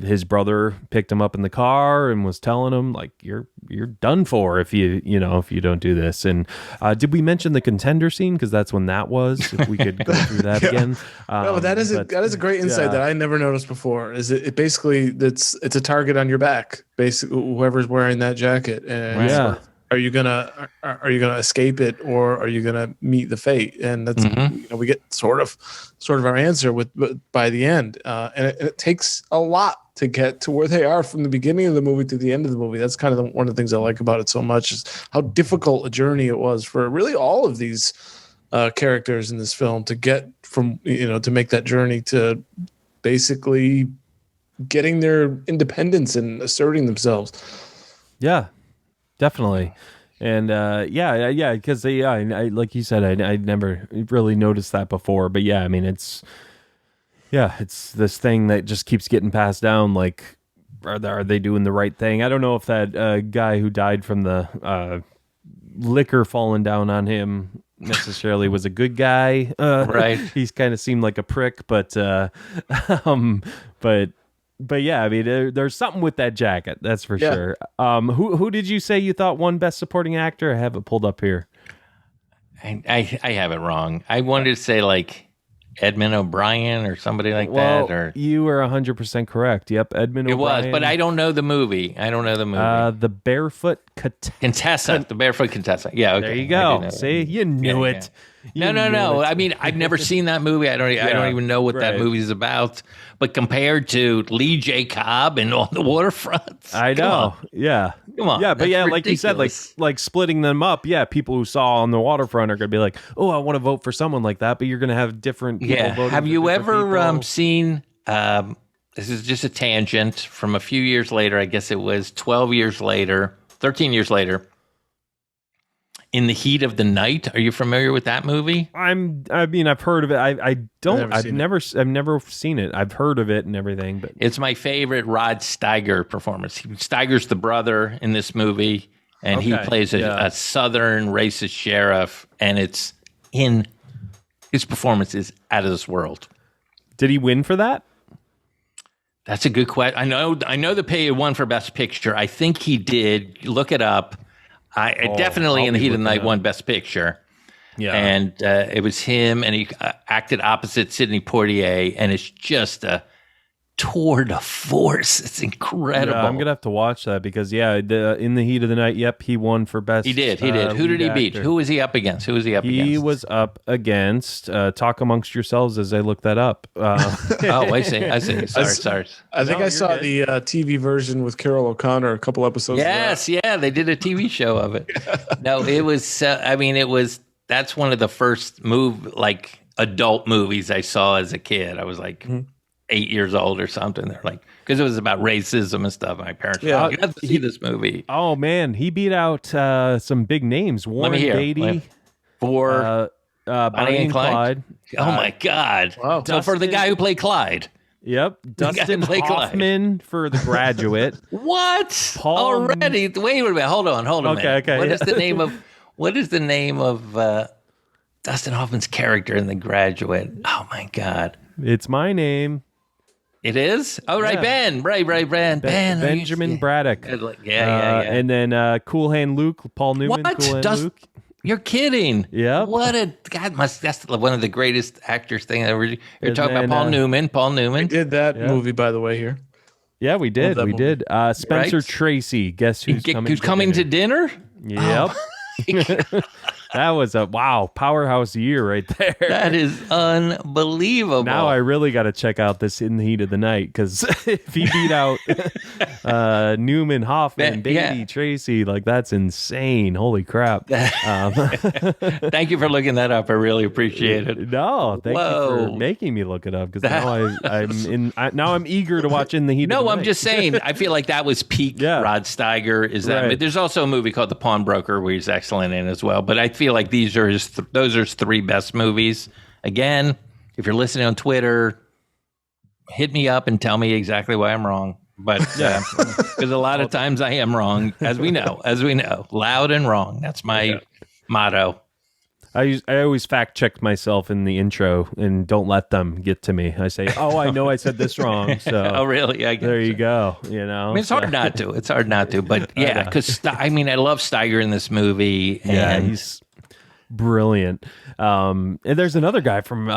his brother picked him up in the car and was telling him like you're done for if you don't do this. And did we mention the Contender Scene, because that's when that was, if we could go through that again. No, that is a great insight that I never noticed before. Is it basically it's a target on your back, basically whoever's wearing that jacket, and are you gonna escape it, or are you gonna meet the fate? And that's we get sort of our answer by the end, and it takes a lot to get to where they are from the beginning of the movie to the end of the movie. That's kind of one of the things I like about it so much, is how difficult a journey it was for really all of these characters in this film to get from to make that journey to basically getting their independence and asserting themselves. Yeah, definitely. And because I like you said, I never really noticed that before, but yeah, I mean, it's this thing that just keeps getting passed down. Like, are they doing the right thing? I don't know if that guy who died from the liquor falling down on him necessarily was a good guy. Right. He's kind of seemed like a prick, but yeah, I mean, there's something with that jacket, that's for sure. Who did you say you thought won Best Supporting Actor? I have it pulled up here. I have it wrong. I wanted to say like Edmund O'Brien or somebody like that. Or you were 100% correct. Yep, Edmund O'Brien. It was, but I don't know the movie. The Barefoot Contessa. The Barefoot Contessa. Yeah, okay. There you go. See, you knew it. Yeah. No. I mean, I've never seen that movie. I don't even know what that movie is about. But compared to Lee J. Cobb and On the Waterfront, I know. Yeah. Come on. Yeah, but yeah, like ridiculous. you said, like splitting them up. Yeah, people who saw On the Waterfront are gonna be like, oh, I want to vote for someone like that. But you're gonna have different people voting. Have for you different ever people. seen? This is just a tangent from a few years later. I guess it was 13 years later. In the Heat of the Night. Are you familiar with that movie? I mean, I've heard of it. I've never seen it. I've heard of it and everything, but It's my favorite Rod Steiger performance. Steiger's the brother in this movie, and he plays a Southern racist sheriff, and his performance is out of this world. did he win for that? That's a good question. I know the pay won for Best Picture. I think he did. Look it up. Definitely in the Heat of the Night won Best Picture. Yeah. And it was him, and he acted opposite Sidney Poitier, and it's just a tour de force. It's incredible. Yeah, I'm gonna have to watch that because in the Heat of the Night, yep, he won for Best. He did. Who did he beat? Who was he up against? He was up against talk amongst yourselves as I look that up. I see. Sorry. I think I saw the TV version with Carol O'Connor a couple episodes ago. Yes, they did a TV show of it. No, it was. That's one of the first adult movies I saw as a kid. I was like 8 years old or something. They're like, because it was about racism and stuff. My parents were like, you have to see this movie. Oh man, he beat out some big names. Warren Beatty for Bonnie and Clyde. Oh my God! Wow. So for the guy who played Clyde. Yep, Dustin Hoffman for The Graduate. What? Paul Already? Wait a minute. Hold on. Okay. What is the name of Dustin Hoffman's character in The Graduate? Oh my God! It's my name. It is? Oh, right, Ben. Right, Ben. Benjamin Braddock. Yeah. And then Cool Hand Luke, Paul Newman. What? Cool Hand Luke. You're kidding. Yeah. What a God! That's one of the greatest actors thing ever. You're talking about Paul Newman. We did that movie, by the way, here. Yeah, we did. We did. Spencer Tracy. Guess who's coming? Who's coming to dinner? Yep. Oh, that was a powerhouse year right there. That is unbelievable. Now I really got to check out this In the Heat of the Night because if he beat out Newman, Hoffman, Beatty, Tracy, that's insane. Holy crap! Thank you for looking that up. I really appreciate it. No, thank you for making me look it up because now I'm eager to watch In the Heat. No, of the I'm Night. just saying. I feel like that was peak Rod Steiger. Is that? Right. There's also a movie called The Pawnbroker where he's excellent in as well. But I feel like those are his three best movies. Again, if you're listening on Twitter, hit me up and tell me exactly why I'm wrong. But because a lot of times I am wrong, as we know, loud and wrong. That's my motto. I always fact check myself in the intro and don't let them get to me. I say, "Oh, I know I said this wrong." So, oh, really? There you go. You know, I mean, it's hard not to. It's hard not to. But yeah, because I love Steiger in this movie. And yeah, he's brilliant. And there's another guy from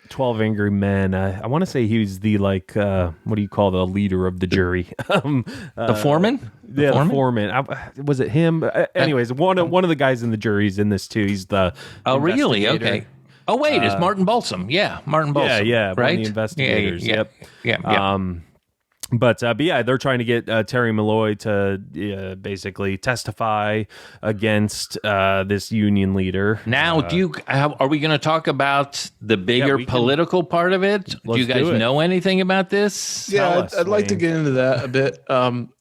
12 Angry Men. I want to say he was the what do you call the leader of the jury? The foreman? The foreman. Was it him? Anyways, one of the guys in the jury's in this too. He's the Oh, really? investigator. Okay. Oh, wait, it's Martin Balsam. Yeah, Martin Balsam. Yeah, right? one of the investigators. Yeah. But yeah, they're trying to get Terry Malloy to basically testify against this union leader. Now, are we going to talk about the bigger political part of it? Do you guys know anything about this? Yeah, I'd like to get into that a bit.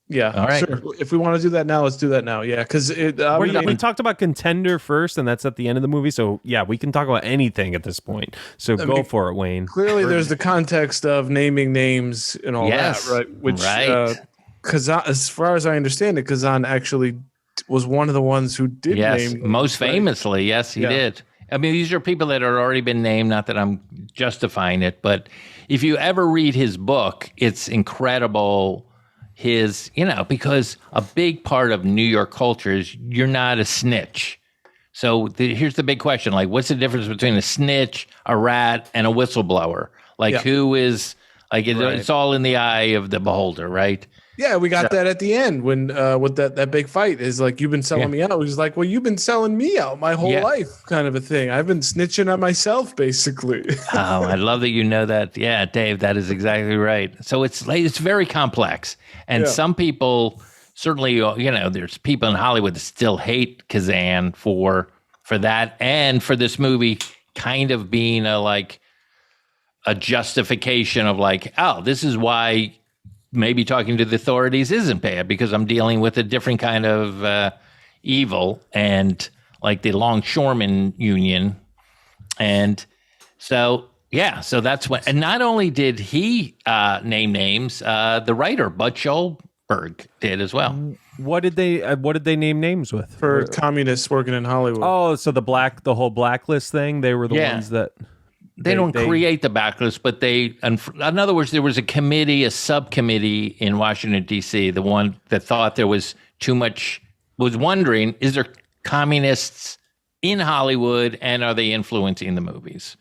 Yeah, all right. Sure. If we want to do that now, let's do that now. Yeah, because we talked about Contender first, and that's at the end of the movie. So yeah, we can talk about anything at this point. So go for it, Wayne. Clearly, there's the context of naming names and all that, right? Which, Kazan, as far as I understand it, Kazan actually was one of the ones who did name. Most famously, yes, he did. I mean, these are people that had already been named. Not that I'm justifying it, but if you ever read his book, it's incredible. Because a big part of New York culture is you're not a snitch. So here's the big question. Like, what's the difference between a snitch, a rat, and a whistleblower? Like, who is, like, it's all in the eye of the beholder, right? Yeah, we got that at the end when with that big fight is like, you've been selling me out. He's like, well, you've been selling me out my whole life, kind of a thing. I've been snitching on myself, basically. Oh, I love that you know that. Yeah, Dave, that is exactly right. So it's very complex. And some people certainly, there's people in Hollywood that still hate Kazan for that and for this movie kind of being a justification of like, oh, this is why maybe talking to the authorities isn't bad because I'm dealing with a different kind of evil and like the Longshoremen Union. And so that's when, and not only did he name names, the writer Bud Schulberg did as well. What did they name names with? For communists working in Hollywood. Oh, so the whole blacklist thing, they were the ones that... They don't create the backlist, but in other words, there was a subcommittee in Washington, D.C., the one that thought there was too much, was wondering, is there communists in Hollywood and are they influencing the movies?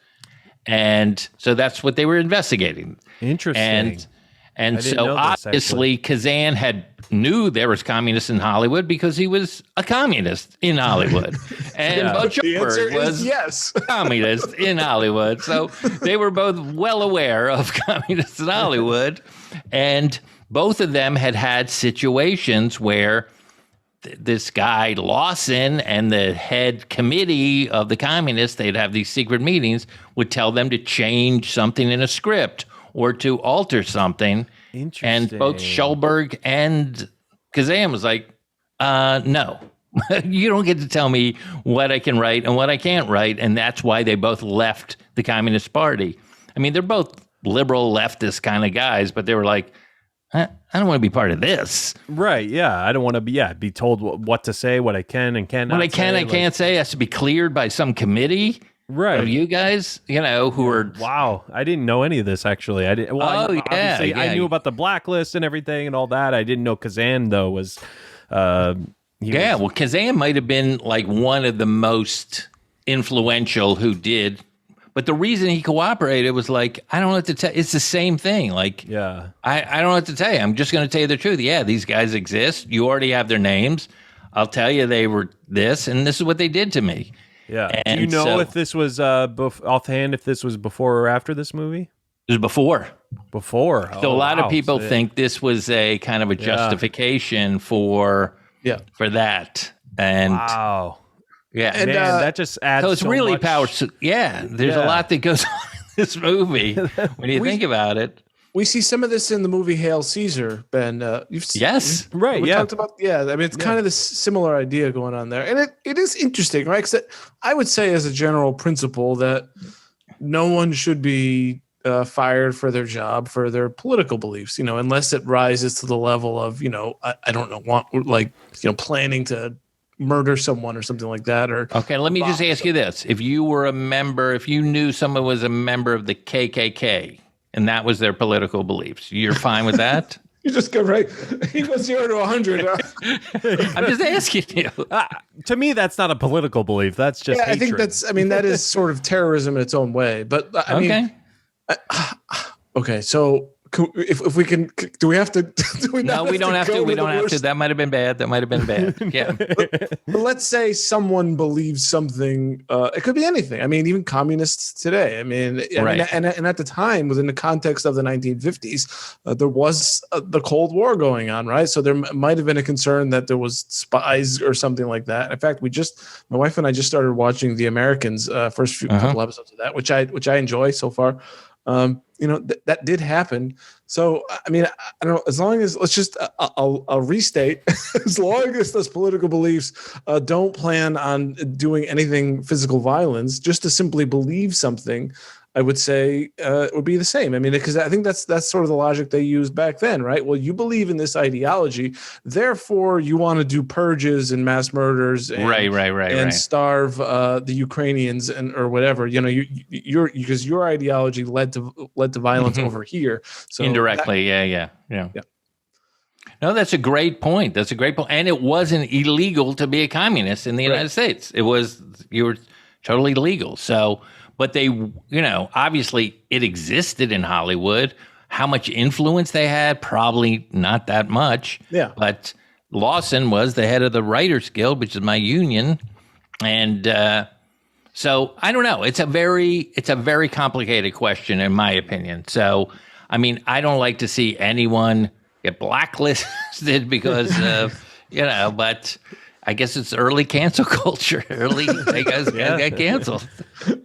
And so that's what they were investigating. Interesting. And so obviously Kazan knew there was communists in Hollywood because he was a communist in Hollywood. And Bud Schulberg was yes. communist in Hollywood. So they were both well aware of communists in Hollywood. And both of them had situations where this guy Lawson and the head committee of the communists, they'd have these secret meetings, would tell them to change something in a script or to alter something. Interesting. And both Schulberg and Kazan was like, no, you don't get to tell me what I can write and what I can't write. And that's why they both left the Communist Party. I mean, they're both liberal leftist kind of guys, but they were like, I don't want to be part of this. Right, yeah. I don't want to be told what to say, what I can and cannot say. What I can and can't say has to be cleared by some committee. Right. Of you guys, who are... Wow. I didn't know any of this, actually. I didn't. Well, I knew about the blacklist and everything and all that. I didn't know Kazan, though, was... well, Kazan might have been like one of the most influential who did... But the reason he cooperated was like, I don't know what to tell. It's the same thing. Like, I don't know what to tell you. I'm just going to tell you the truth. Yeah, these guys exist. You already have their names. I'll tell you they were this, and this is what they did to me. Yeah. And do you know if this was offhand, if this was before or after this movie? It was before. Before. So a lot of people think this was a kind of a justification for that. And wow. Yeah. And man, that just adds so it's really much. Powerful. Yeah. There's a lot that goes on in this movie when you think about it. We see some of this in the movie Hail Caesar, Ben. You've seen, right? We talked about I mean, it's kind of this similar idea going on there, and it is interesting, right? Because I would say, as a general principle, that no one should be fired for their job for their political beliefs, unless it rises to the level of, I don't know, planning to murder someone or something like that. Or okay, let me just ask you this: if you knew someone was a member of the KKK. And that was their political beliefs. You're fine with that? You just go right. You go 0 to 100. I'm just asking you. To me, that's not a political belief. That's just hatred. I think that's. I mean, that is sort of terrorism in its own way. But I mean, okay. So if we can, do we have to? No, we don't have to. We don't have to. That might have been bad. Yeah. But let's say someone believes something. It could be anything. I mean, even communists today. I mean, and at the time, within the context of the 1950s, there was the Cold War going on, right? So there might have been a concern that there was spies or something like that. In fact, my wife and I just started watching The Americans, first few couple episodes of that, which I enjoy so far. That did happen. So, I mean, I don't know, as long as I'll restate, as long as those political beliefs don't plan on doing anything physical violence, just to simply believe something, I would say it would be the same. I mean, because I think that's sort of the logic they used back then, right? Well, you believe in this ideology, therefore you want to do purges and mass murders, and starve the Ukrainians or whatever. Because your ideology led to violence over here. So indirectly, yeah. No, that's a great point. And it wasn't illegal to be a communist in the United States. You were totally legal. So. But they, obviously it existed in Hollywood. How much influence they had? Probably not that much. Yeah. But Lawson was the head of the Writers Guild, which is my union. And so I don't know. It's a very complicated question, in my opinion. So, I mean, I don't like to see anyone get blacklisted because of, but I guess it's early cancel culture. They guys get canceled.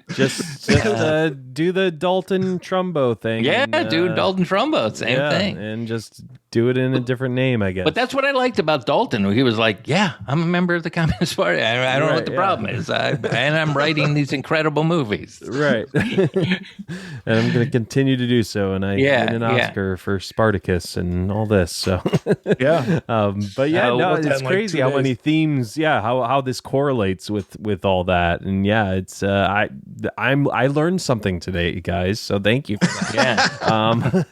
Just do the Dalton Trumbo thing. Yeah, do Dalton Trumbo, same thing. And just do it in a different name, I guess. But that's what I liked about Dalton. He was like, yeah, I'm a member of the Communist Party. I don't know what the problem is. And I'm writing these incredible movies. Right. And I'm going to continue to do so. And I win an Oscar for Spartacus and all this. So, yeah. But it's crazy how many themes, how this correlates with all that. And it's, I learned something today, guys. So thank you for that.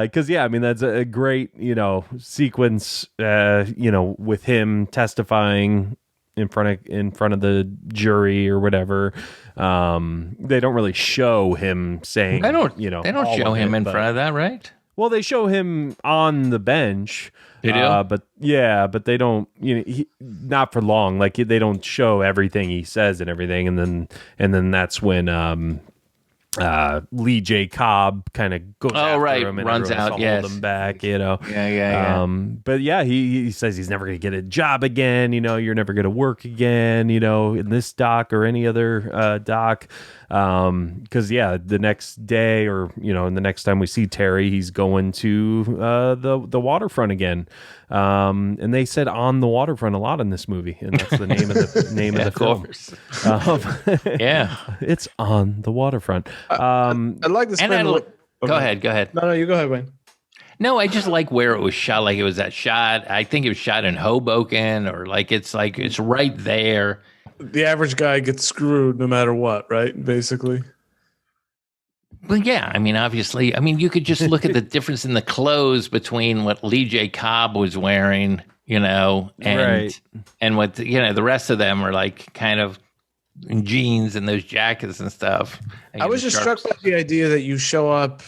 Because I mean, that's a great, sequence, with him testifying in front of the jury or whatever. They don't really show him saying, they don't show him in front of that, right? Well, they show him on the bench. They do? But they don't, not for long. Like, they don't show everything he says and everything. And then that's when Lee J. Cobb kind of goes after him and runs out, hold him back, But he says he's never going to get a job again. You're never going to work again, in this dock or any other dock. Because the next day or and the next time we see Terry, he's going to the waterfront again. And they said on the waterfront a lot in this movie, and that's the name of the film. It's on the waterfront. I'd like to spend. Go ahead. No, you go ahead, Wayne. No, I just like where it was shot. Like it was that shot. I think it was shot in Hoboken, or it's right there. The average guy gets screwed no matter what, right? Basically. Well, yeah. I mean, obviously, you could just look at the difference in the clothes between what Lee J. Cobb was wearing, and what the rest of them are like kind of in jeans and those jackets and stuff. I was just struck by the idea that you show up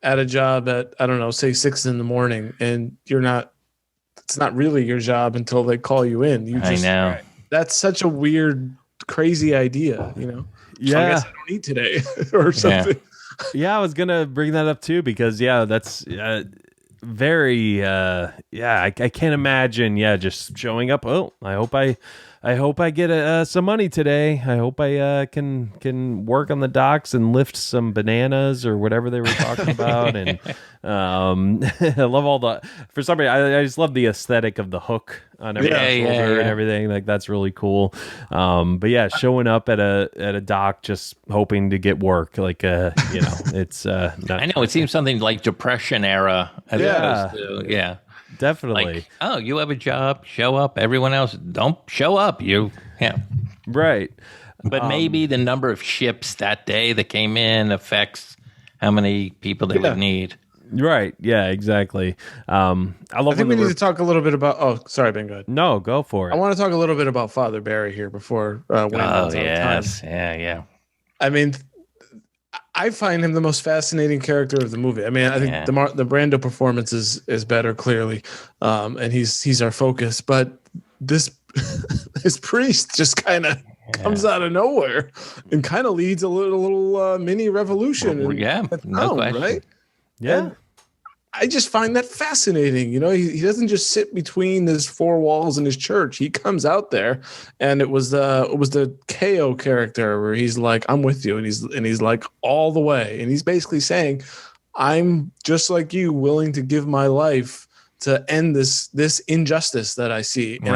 at a job at, I don't know, say 6 a.m, and it's not really your job until they call you in. I know. That's such a weird, crazy idea, Yeah. So I guess I don't eat today or something. I was going to bring that up too, because that's very, I can't imagine, just showing up. Oh, I hope I get some money today. I hope I can work on the docks and lift some bananas or whatever they were talking about. And I love for some reason, I just love the aesthetic of the hook on every shoulder and everything. Like, that's really cool. But showing up at a dock just hoping to get work, like it's I know it seems something like Depression era as opposed to definitely. Like, you have a job, show up. Everyone else don't show up. Right. But maybe the number of ships that day that came in affects how many people they would need. Right. Yeah, exactly. I love I think we need to talk a little bit about. Oh, sorry, Ben. Go ahead. No, go for it. I want to talk a little bit about Father Barry here before Wayne runs out of time. Yeah. I mean, I find him the most fascinating character of the movie. I mean, I think the Brando performance is better, clearly, and he's our focus. But this priest just kind of comes out of nowhere and kind of leads a little mini revolution. No question. Right? Yeah. And I just find that fascinating. You know, he doesn't just sit between his four walls in his church. He comes out there, and it was the KO character where he's like, "I'm with you," and he's like all the way, and he's basically saying, "I'm just like you, willing to give my life to end this injustice that I see," and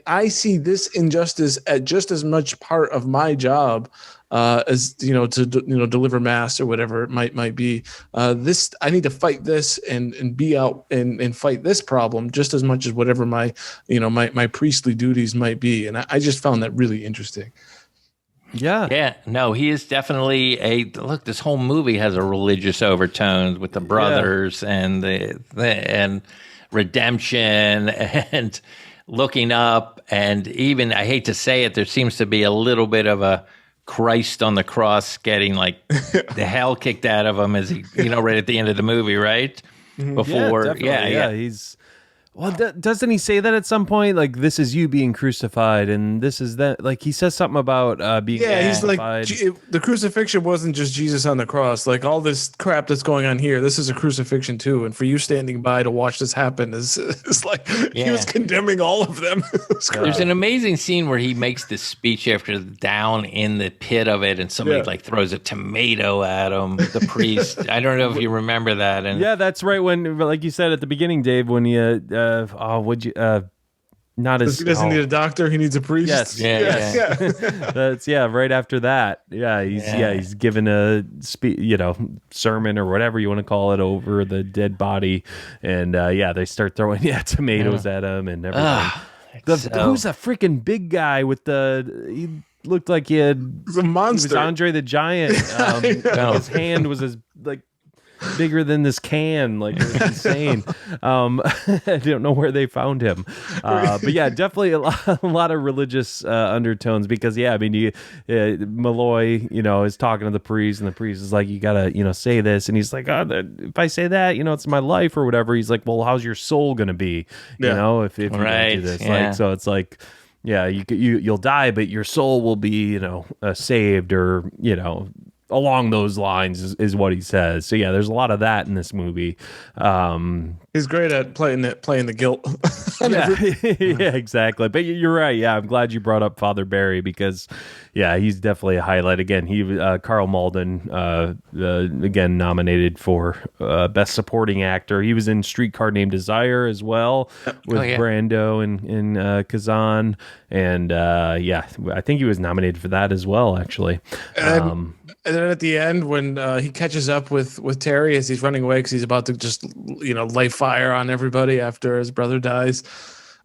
I see this injustice as just as much part of my job as to deliver mass or whatever it might be. This I need to fight this and be out and fight this problem just as much as whatever my priestly duties might be. And I just found that really interesting. Yeah. No, he is definitely look. This whole movie has a religious overtones with the brothers and and redemption and looking up, and even, I hate to say it, there seems to be a little bit of a Christ on the cross getting like the hell kicked out of him as he, right at the end of the movie, right? Before, he's. Well, doesn't he say that at some point? Like, this is you being crucified, and this is that. Like, he says something about being crucified. He's like, the crucifixion wasn't just Jesus on the cross. Like, all this crap that's going on here, this is a crucifixion too. And for you standing by to watch this happen is like he was condemning all of them. There's an amazing scene where he makes this speech after down in the pit of it, and somebody like throws a tomato at him. The priest. I don't know if you remember that. And that's right. When, like you said at the beginning, Dave, when you. Not as he doesn't need a doctor, he needs a priest. Yes. That's right after that. He's given a sermon or whatever you want to call it over the dead body, and they start throwing tomatoes at him and everything. Who's that freaking big guy with he looked like he had a monster. He was Andre the Giant. His hand was as bigger than this can. Like, it was insane. I don't know where they found him, but definitely a lot of religious undertones, because Malloy is talking to the priest, and the priest is like, you gotta say this, and he's like, if I say that, it's my life or whatever. He's like, well, how's your soul gonna be if you don't do this? Like, so it's like, you'll die, but your soul will be saved, or along those lines is what he says. So there's a lot of that in this movie. He's great at playing the guilt. Exactly. But you're right. I'm glad you brought up Father Barry, because he's definitely a highlight. Again, he Karl Malden, again nominated for Best Supporting Actor. He was in Streetcar Named Desire as well with Brando and Kazan, and I think he was nominated for that as well, actually. And then at the end, when he catches up with Terry as he's running away because he's about to just light fire on everybody after his brother dies,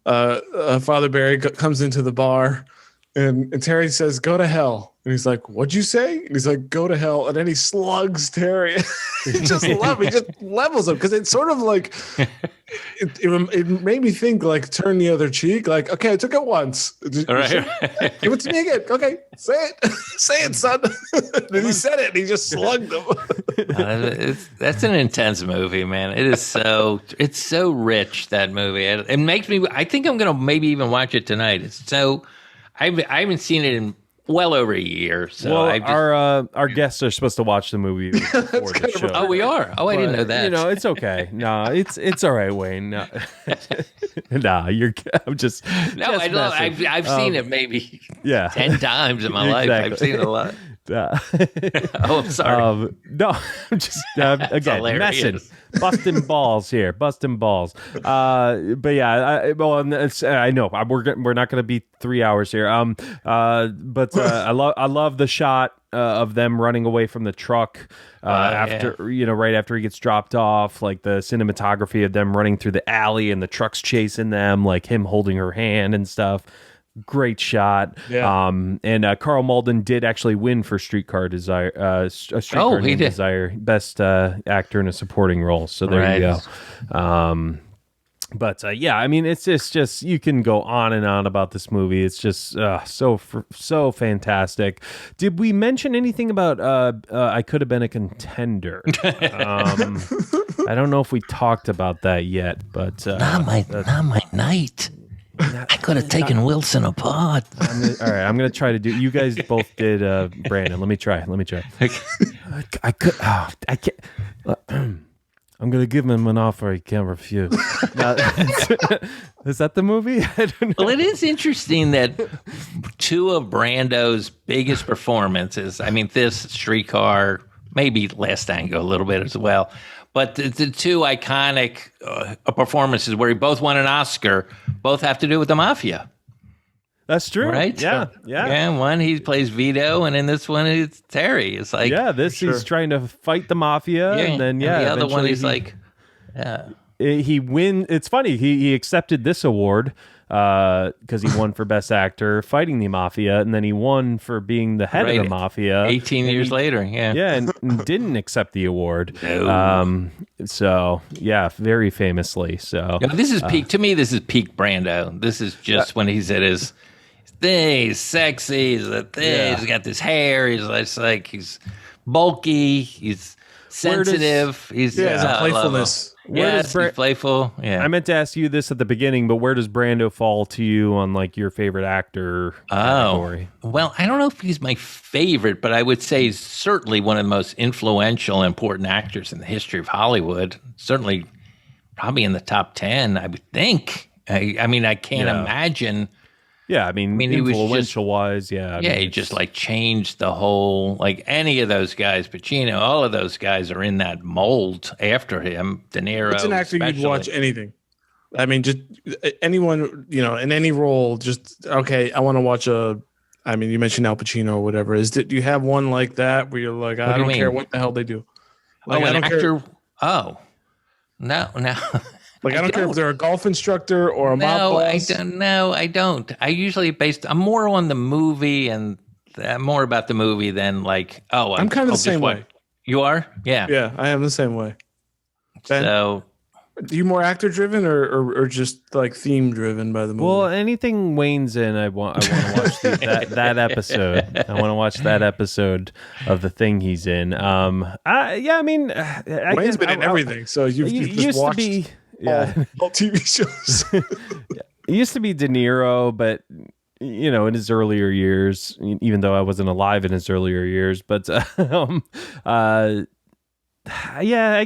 Father Barry comes into the bar, and Terry says, "Go to hell." And he's like, "What'd you say?" And he's like, "Go to hell." And then he slugs Terry. He just levels him, because it's sort of like it made me think, like, turn the other cheek. Like, okay, I took it once. All right. Give it to me again. Okay, say it. Say it, son. And he said it, and he just slugged him. That's an intense movie, man. It's so rich, that movie. It makes me, I think I'm going to maybe even watch it tonight. It's so, I haven't seen it in well over a year. So our guests are supposed to watch the movie before the show. Oh, we are. Oh, I didn't know that. It's okay. No, it's all right, Wayne. No, I'm just. No, I've seen it maybe 10 times in my life. I've seen it a lot. I'm sorry. No, I'm just again messing, busting balls here, busting balls. But I know we're not going to be 3 hours here. But I love the shot of them running away from the truck after right after he gets dropped off. Like, the cinematography of them running through the alley and the truck's chasing them, like him holding her hand and stuff. great shot. Yeah. And Karl Malden did actually win for Streetcar Desire, a Streetcar Named Desire, best actor in a supporting role. So there you go. But yeah, I mean, it's just you can go on and on about this movie. It's just so fantastic. Did we mention anything about I Could Have Been a Contender? I don't know if we talked about that yet, but not my night. I could have taken Wilson apart. All right, I'm gonna try to do. You guys both did, Brandon. Let me try. I can't. I'm going to give him an offer he can't refuse. Now, is that the movie? I don't know. Well, it is interesting that two of Brando's biggest performances, I mean, this Streetcar, maybe Last Tango a little bit as well, but the two iconic performances where he both won an Oscar, both have to do with the mafia. That's true. Right? Yeah. One, he plays Vito, and in this one, it's Terry. It's like, he's trying to fight the mafia, and then the other one, he's he win. It's funny. He accepted this award because he won for best actor fighting the mafia, and then he won for being the head of the mafia 18 years later. And didn't accept the award. No. So yeah, very famously. So this is peak. To me, this is peak Brando. This is just when he's at his thing. He's sexy. He's a thing. He's got this hair. He's bulky. He's sensitive. He's playfulness. He's playful. Yeah. I meant to ask you this at the beginning, but where does Brando fall to you on like your favorite actor category? Well, I don't know if he's my favorite, but I would say he's certainly one of the most influential, important actors in the history of Hollywood. Certainly, probably in the top 10, I would think. I mean, I can't imagine. Yeah, I mean influential-wise, yeah. He just like changed the whole, like any of those guys, Pacino, all of those guys are in that mold after him. De Niro, it's an actor you'd watch anything. I mean, just anyone, in any role, just, okay, I want to watch I mean, you mentioned Al Pacino or whatever. Do you have one like that where you're like, I don't care what the hell they do? Like, an actor? Oh, no. Like, I don't care if they're a golf instructor or a mob boss. I don't. I usually I'm more on the movie and more about the movie than like, I'm kind of the same way. You are? Yeah. Yeah, I am the same way. Ben, so, are you more actor driven or just like theme driven by the movie? Well, anything Wayne's in, I want to watch that episode. I want to watch that episode of the thing he's in. I mean, Wayne's been in everything, so you've just watched. All TV shows. It used to be De Niro, but in his earlier years, even though I wasn't alive in his earlier years, but I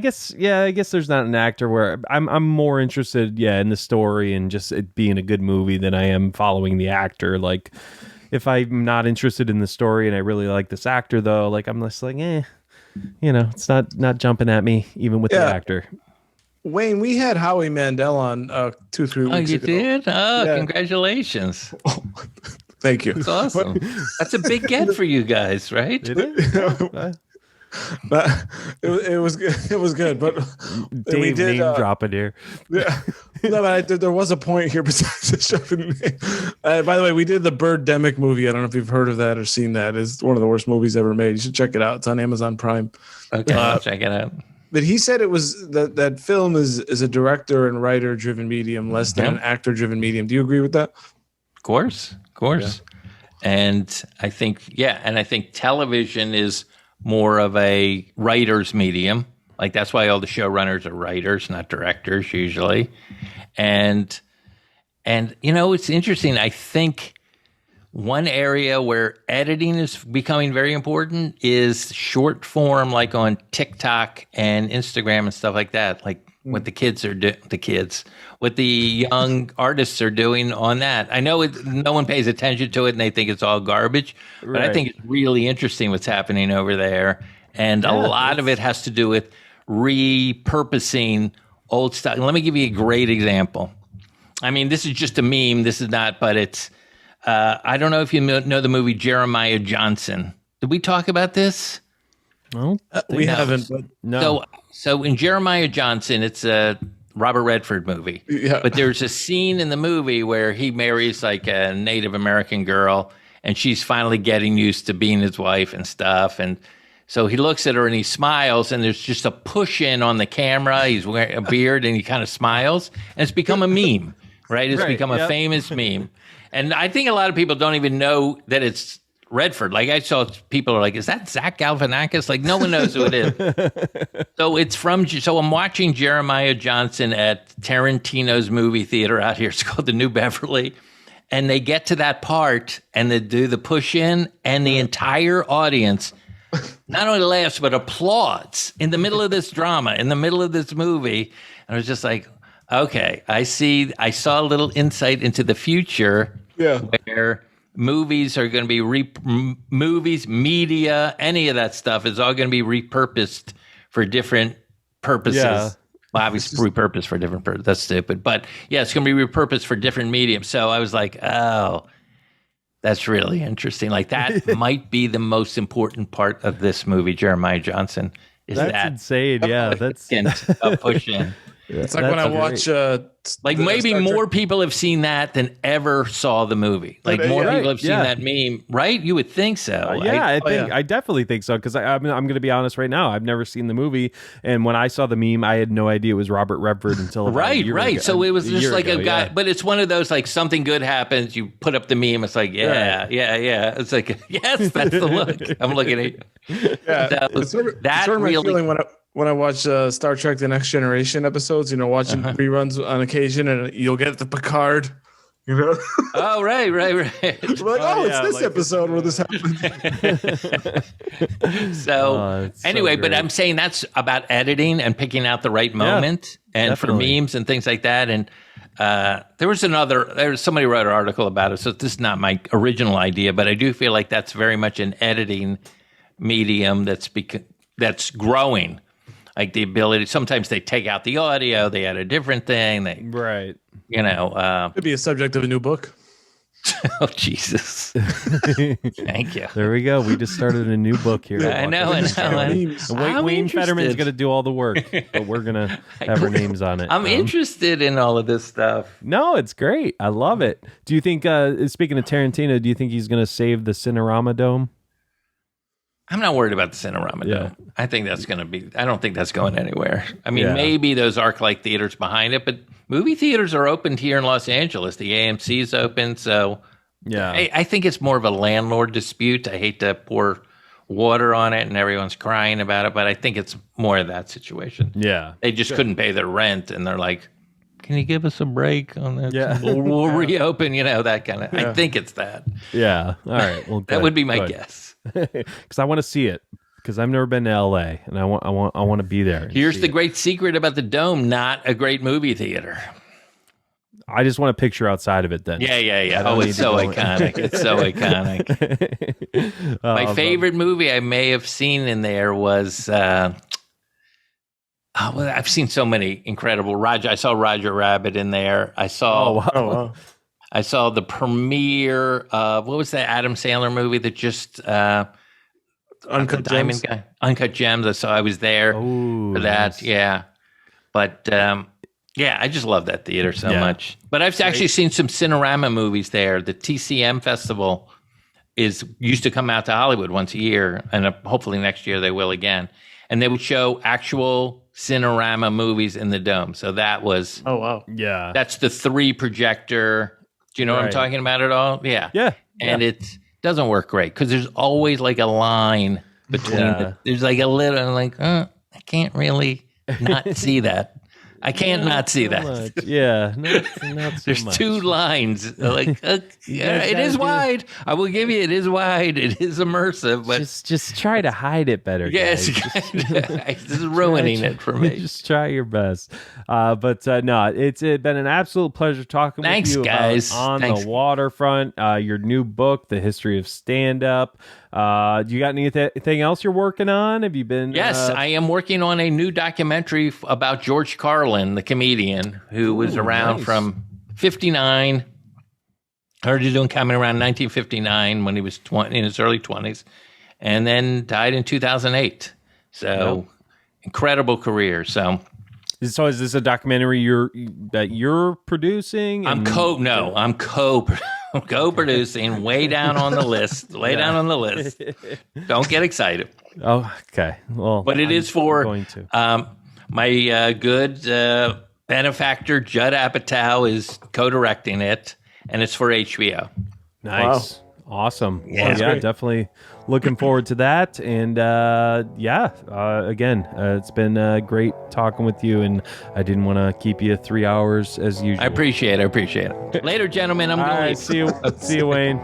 guess there's not an actor where I'm more interested in the story and just it being a good movie than I am following the actor. Like, if I'm not interested in the story and I really like this actor though, like I'm just like it's not jumping at me even with the actor. Wayne, we had Howie Mandel on 2-3 weeks ago. Oh, you did? Oh, congratulations. Thank you. That's awesome. That's a big get for you guys, right? It is. But it was good. But Dave we did name dropping here. Yeah. No, but there was a point here besides the stuff. By the way, we did the Birdemic movie. I don't know if you've heard of that or seen that. It's one of the worst movies ever made. You should check it out. It's on Amazon Prime. Okay, I'll check it out. But he said it was that film is a director and writer driven medium, less than an actor driven medium. Do you agree with that? Of course. Yeah. And I think television is more of a writer's medium. Like that's why all the showrunners are writers, not directors usually. And it's interesting. I think one area where editing is becoming very important is short form, like on TikTok and Instagram and stuff like that. Like what the kids are doing, what the young artists are doing on that. I know no one pays attention to it and they think it's all garbage, but I think it's really interesting what's happening over there. And a lot of it has to do with repurposing old stuff. Let me give you a great example. I mean, this is just a meme. This is not, but it's, I don't know if you know the movie Jeremiah Johnson. Did we talk about this? No, we haven't. But no. So in Jeremiah Johnson, it's Robert Redford movie. Yeah. But there's a scene in the movie where he marries like a Native American girl, and she's finally getting used to being his wife and stuff. And so he looks at her and he smiles, and there's just a push in on the camera. He's wearing a beard and he kind of smiles, and it's become a meme, right? It's become a famous meme. And I think a lot of people don't even know that it's Redford. Like I saw people are like, is that Zach Galifianakis? Like no one knows who it is. So I'm watching Jeremiah Johnson at Tarantino's movie theater out here. It's called the New Beverly. And they get to that part and they do the push in, and the entire audience not only laughs, but applauds in the middle of this drama, in the middle of this movie. And I was just like, okay, I saw a little insight into the future where movies are going to be movies, media, any of that stuff is all going to be repurposed for different purposes. Yeah. Well, obviously repurposed for different purposes. That's stupid. But yeah, it's going to be repurposed for different mediums. So I was like, oh, that's really interesting. Like that might be the most important part of this movie, Jeremiah Johnson. That's insane. Yeah, that's a push in. It's like when I watch like maybe Star more Trek. people have seen that than ever saw the movie. Like more people have seen that meme, right? You would think so. I definitely think so, because I'm going to be honest right now. I've never seen the movie, and when I saw the meme, I had no idea it was Robert Redford until about a year ago. So it was just like a guy, yeah. but it's one of those like something good happens, you put up the meme. It's like yeah. It's like yes, that's the look. I'm looking at you. Yeah, So it's sort of that my really. feeling when I watch Star Trek: The Next Generation episodes. You know, watching reruns on occasion, and you'll get the Picard. You know. Oh right. Like, it's this episode where this happened. So anyway, but I'm saying that's about editing and picking out the right moment, and definitely. for memes and things like that. And somebody wrote an article about it. So this is not my original idea, but I do feel like that's very much an editing medium that's growing. Like the ability, sometimes they take out the audio, they add a different thing. Right. Could be a subject of a new book. Oh, Jesus. Thank you. There we go. We just started a new book here. I know. Wayne Fetterman's going to do all the work, but we're going to have our names on it. I'm interested in all of this stuff. No, it's great. I love it. Do you think, speaking of Tarantino, do you think he's going to save the Cinerama Dome? I'm not worried about the Cinerama Dome. I think that's going to be, I don't think that's going anywhere. I mean, maybe those ArcLight theaters behind it, but movie theaters are opened here in Los Angeles. The AMC is open. So I think it's more of a landlord dispute. I hate to pour water on it and everyone's crying about it, but I think it's more of that situation. Yeah. They just couldn't pay their rent and they're like, can you give us a break on that? Yeah. We'll reopen, that kind of, I think it's that. Yeah. All right. Well, that would be my guess. Because I want to see it, because I've never been to LA and I want to be there. Here's the great secret about the Dome: not a great movie theater. I just want a picture outside of it then. Yeah. Oh, it's so iconic. It's so iconic. My favorite movie I may have seen in there was I've seen so many incredible. I saw Roger Rabbit in there. I saw I saw the premiere of, what was that Adam Sandler movie that just Uncut Gems. Guy? Uncut Gems. I was there for that. Nice. Yeah. But I just love that theater so much. But I've actually seen some Cinerama movies there. The TCM Festival used to come out to Hollywood once a year, and hopefully next year they will again. And they would show actual Cinerama movies in the Dome. So that was that's the 3 projector. Do you know what I'm talking about at all? Yeah. And it doesn't work great because there's always like a line between there's like a little, I'm like, I can't really not see that. I can't not see that. Much. Yeah, not so there's much. 2 lines. Like, it is wide. I will give you, it is wide. It is immersive, but just try to hide it better. Yes, this is ruining it for me. Just try your best. But no, it's been an absolute pleasure talking with you guys. On the Waterfront. Your new book, The History of Stand-Up. Do you got anything else you're working on? Have you been? Yes, I am working on a new documentary about George Carlin, the comedian who was around from 59. Started doing comedy around 1959 when he was in his early 20s, and then died in 2008. So incredible career. So So is this a documentary that you're producing? I'm co-producing, way down on the list. Down on the list. Don't get excited. Oh, okay. Well, but it is for going to. My good benefactor Judd Apatow is co-directing it, and it's for HBO. Nice. Wow. Awesome. Yeah, well, definitely looking forward to that. And again, it's been great talking with you, and I didn't want to keep you 3 hours as usual. I appreciate it. Later, gentlemen. I'm going to see you. See you, Wayne.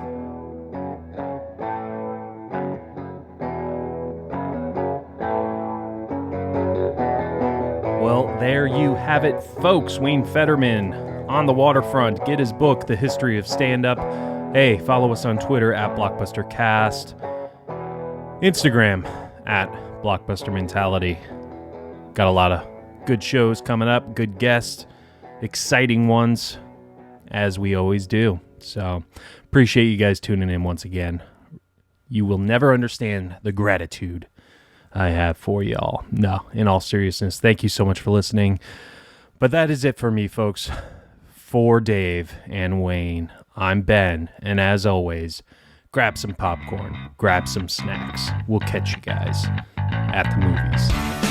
Well, there you have it, folks. Wayne Fetterman on the Waterfront. Get his book, The History of Stand-Up. Hey, follow us on Twitter at BlockbusterCast, Instagram at Blockbuster Mentality. Got a lot of good shows coming up, good guests, exciting ones, as we always do. So, appreciate you guys tuning in once again. You will never understand the gratitude I have for y'all. No, in all seriousness, thank you so much for listening. But that is it for me, folks. For Dave and Wayne, I'm Ben, and as always, grab some popcorn, grab some snacks. We'll catch you guys at the movies.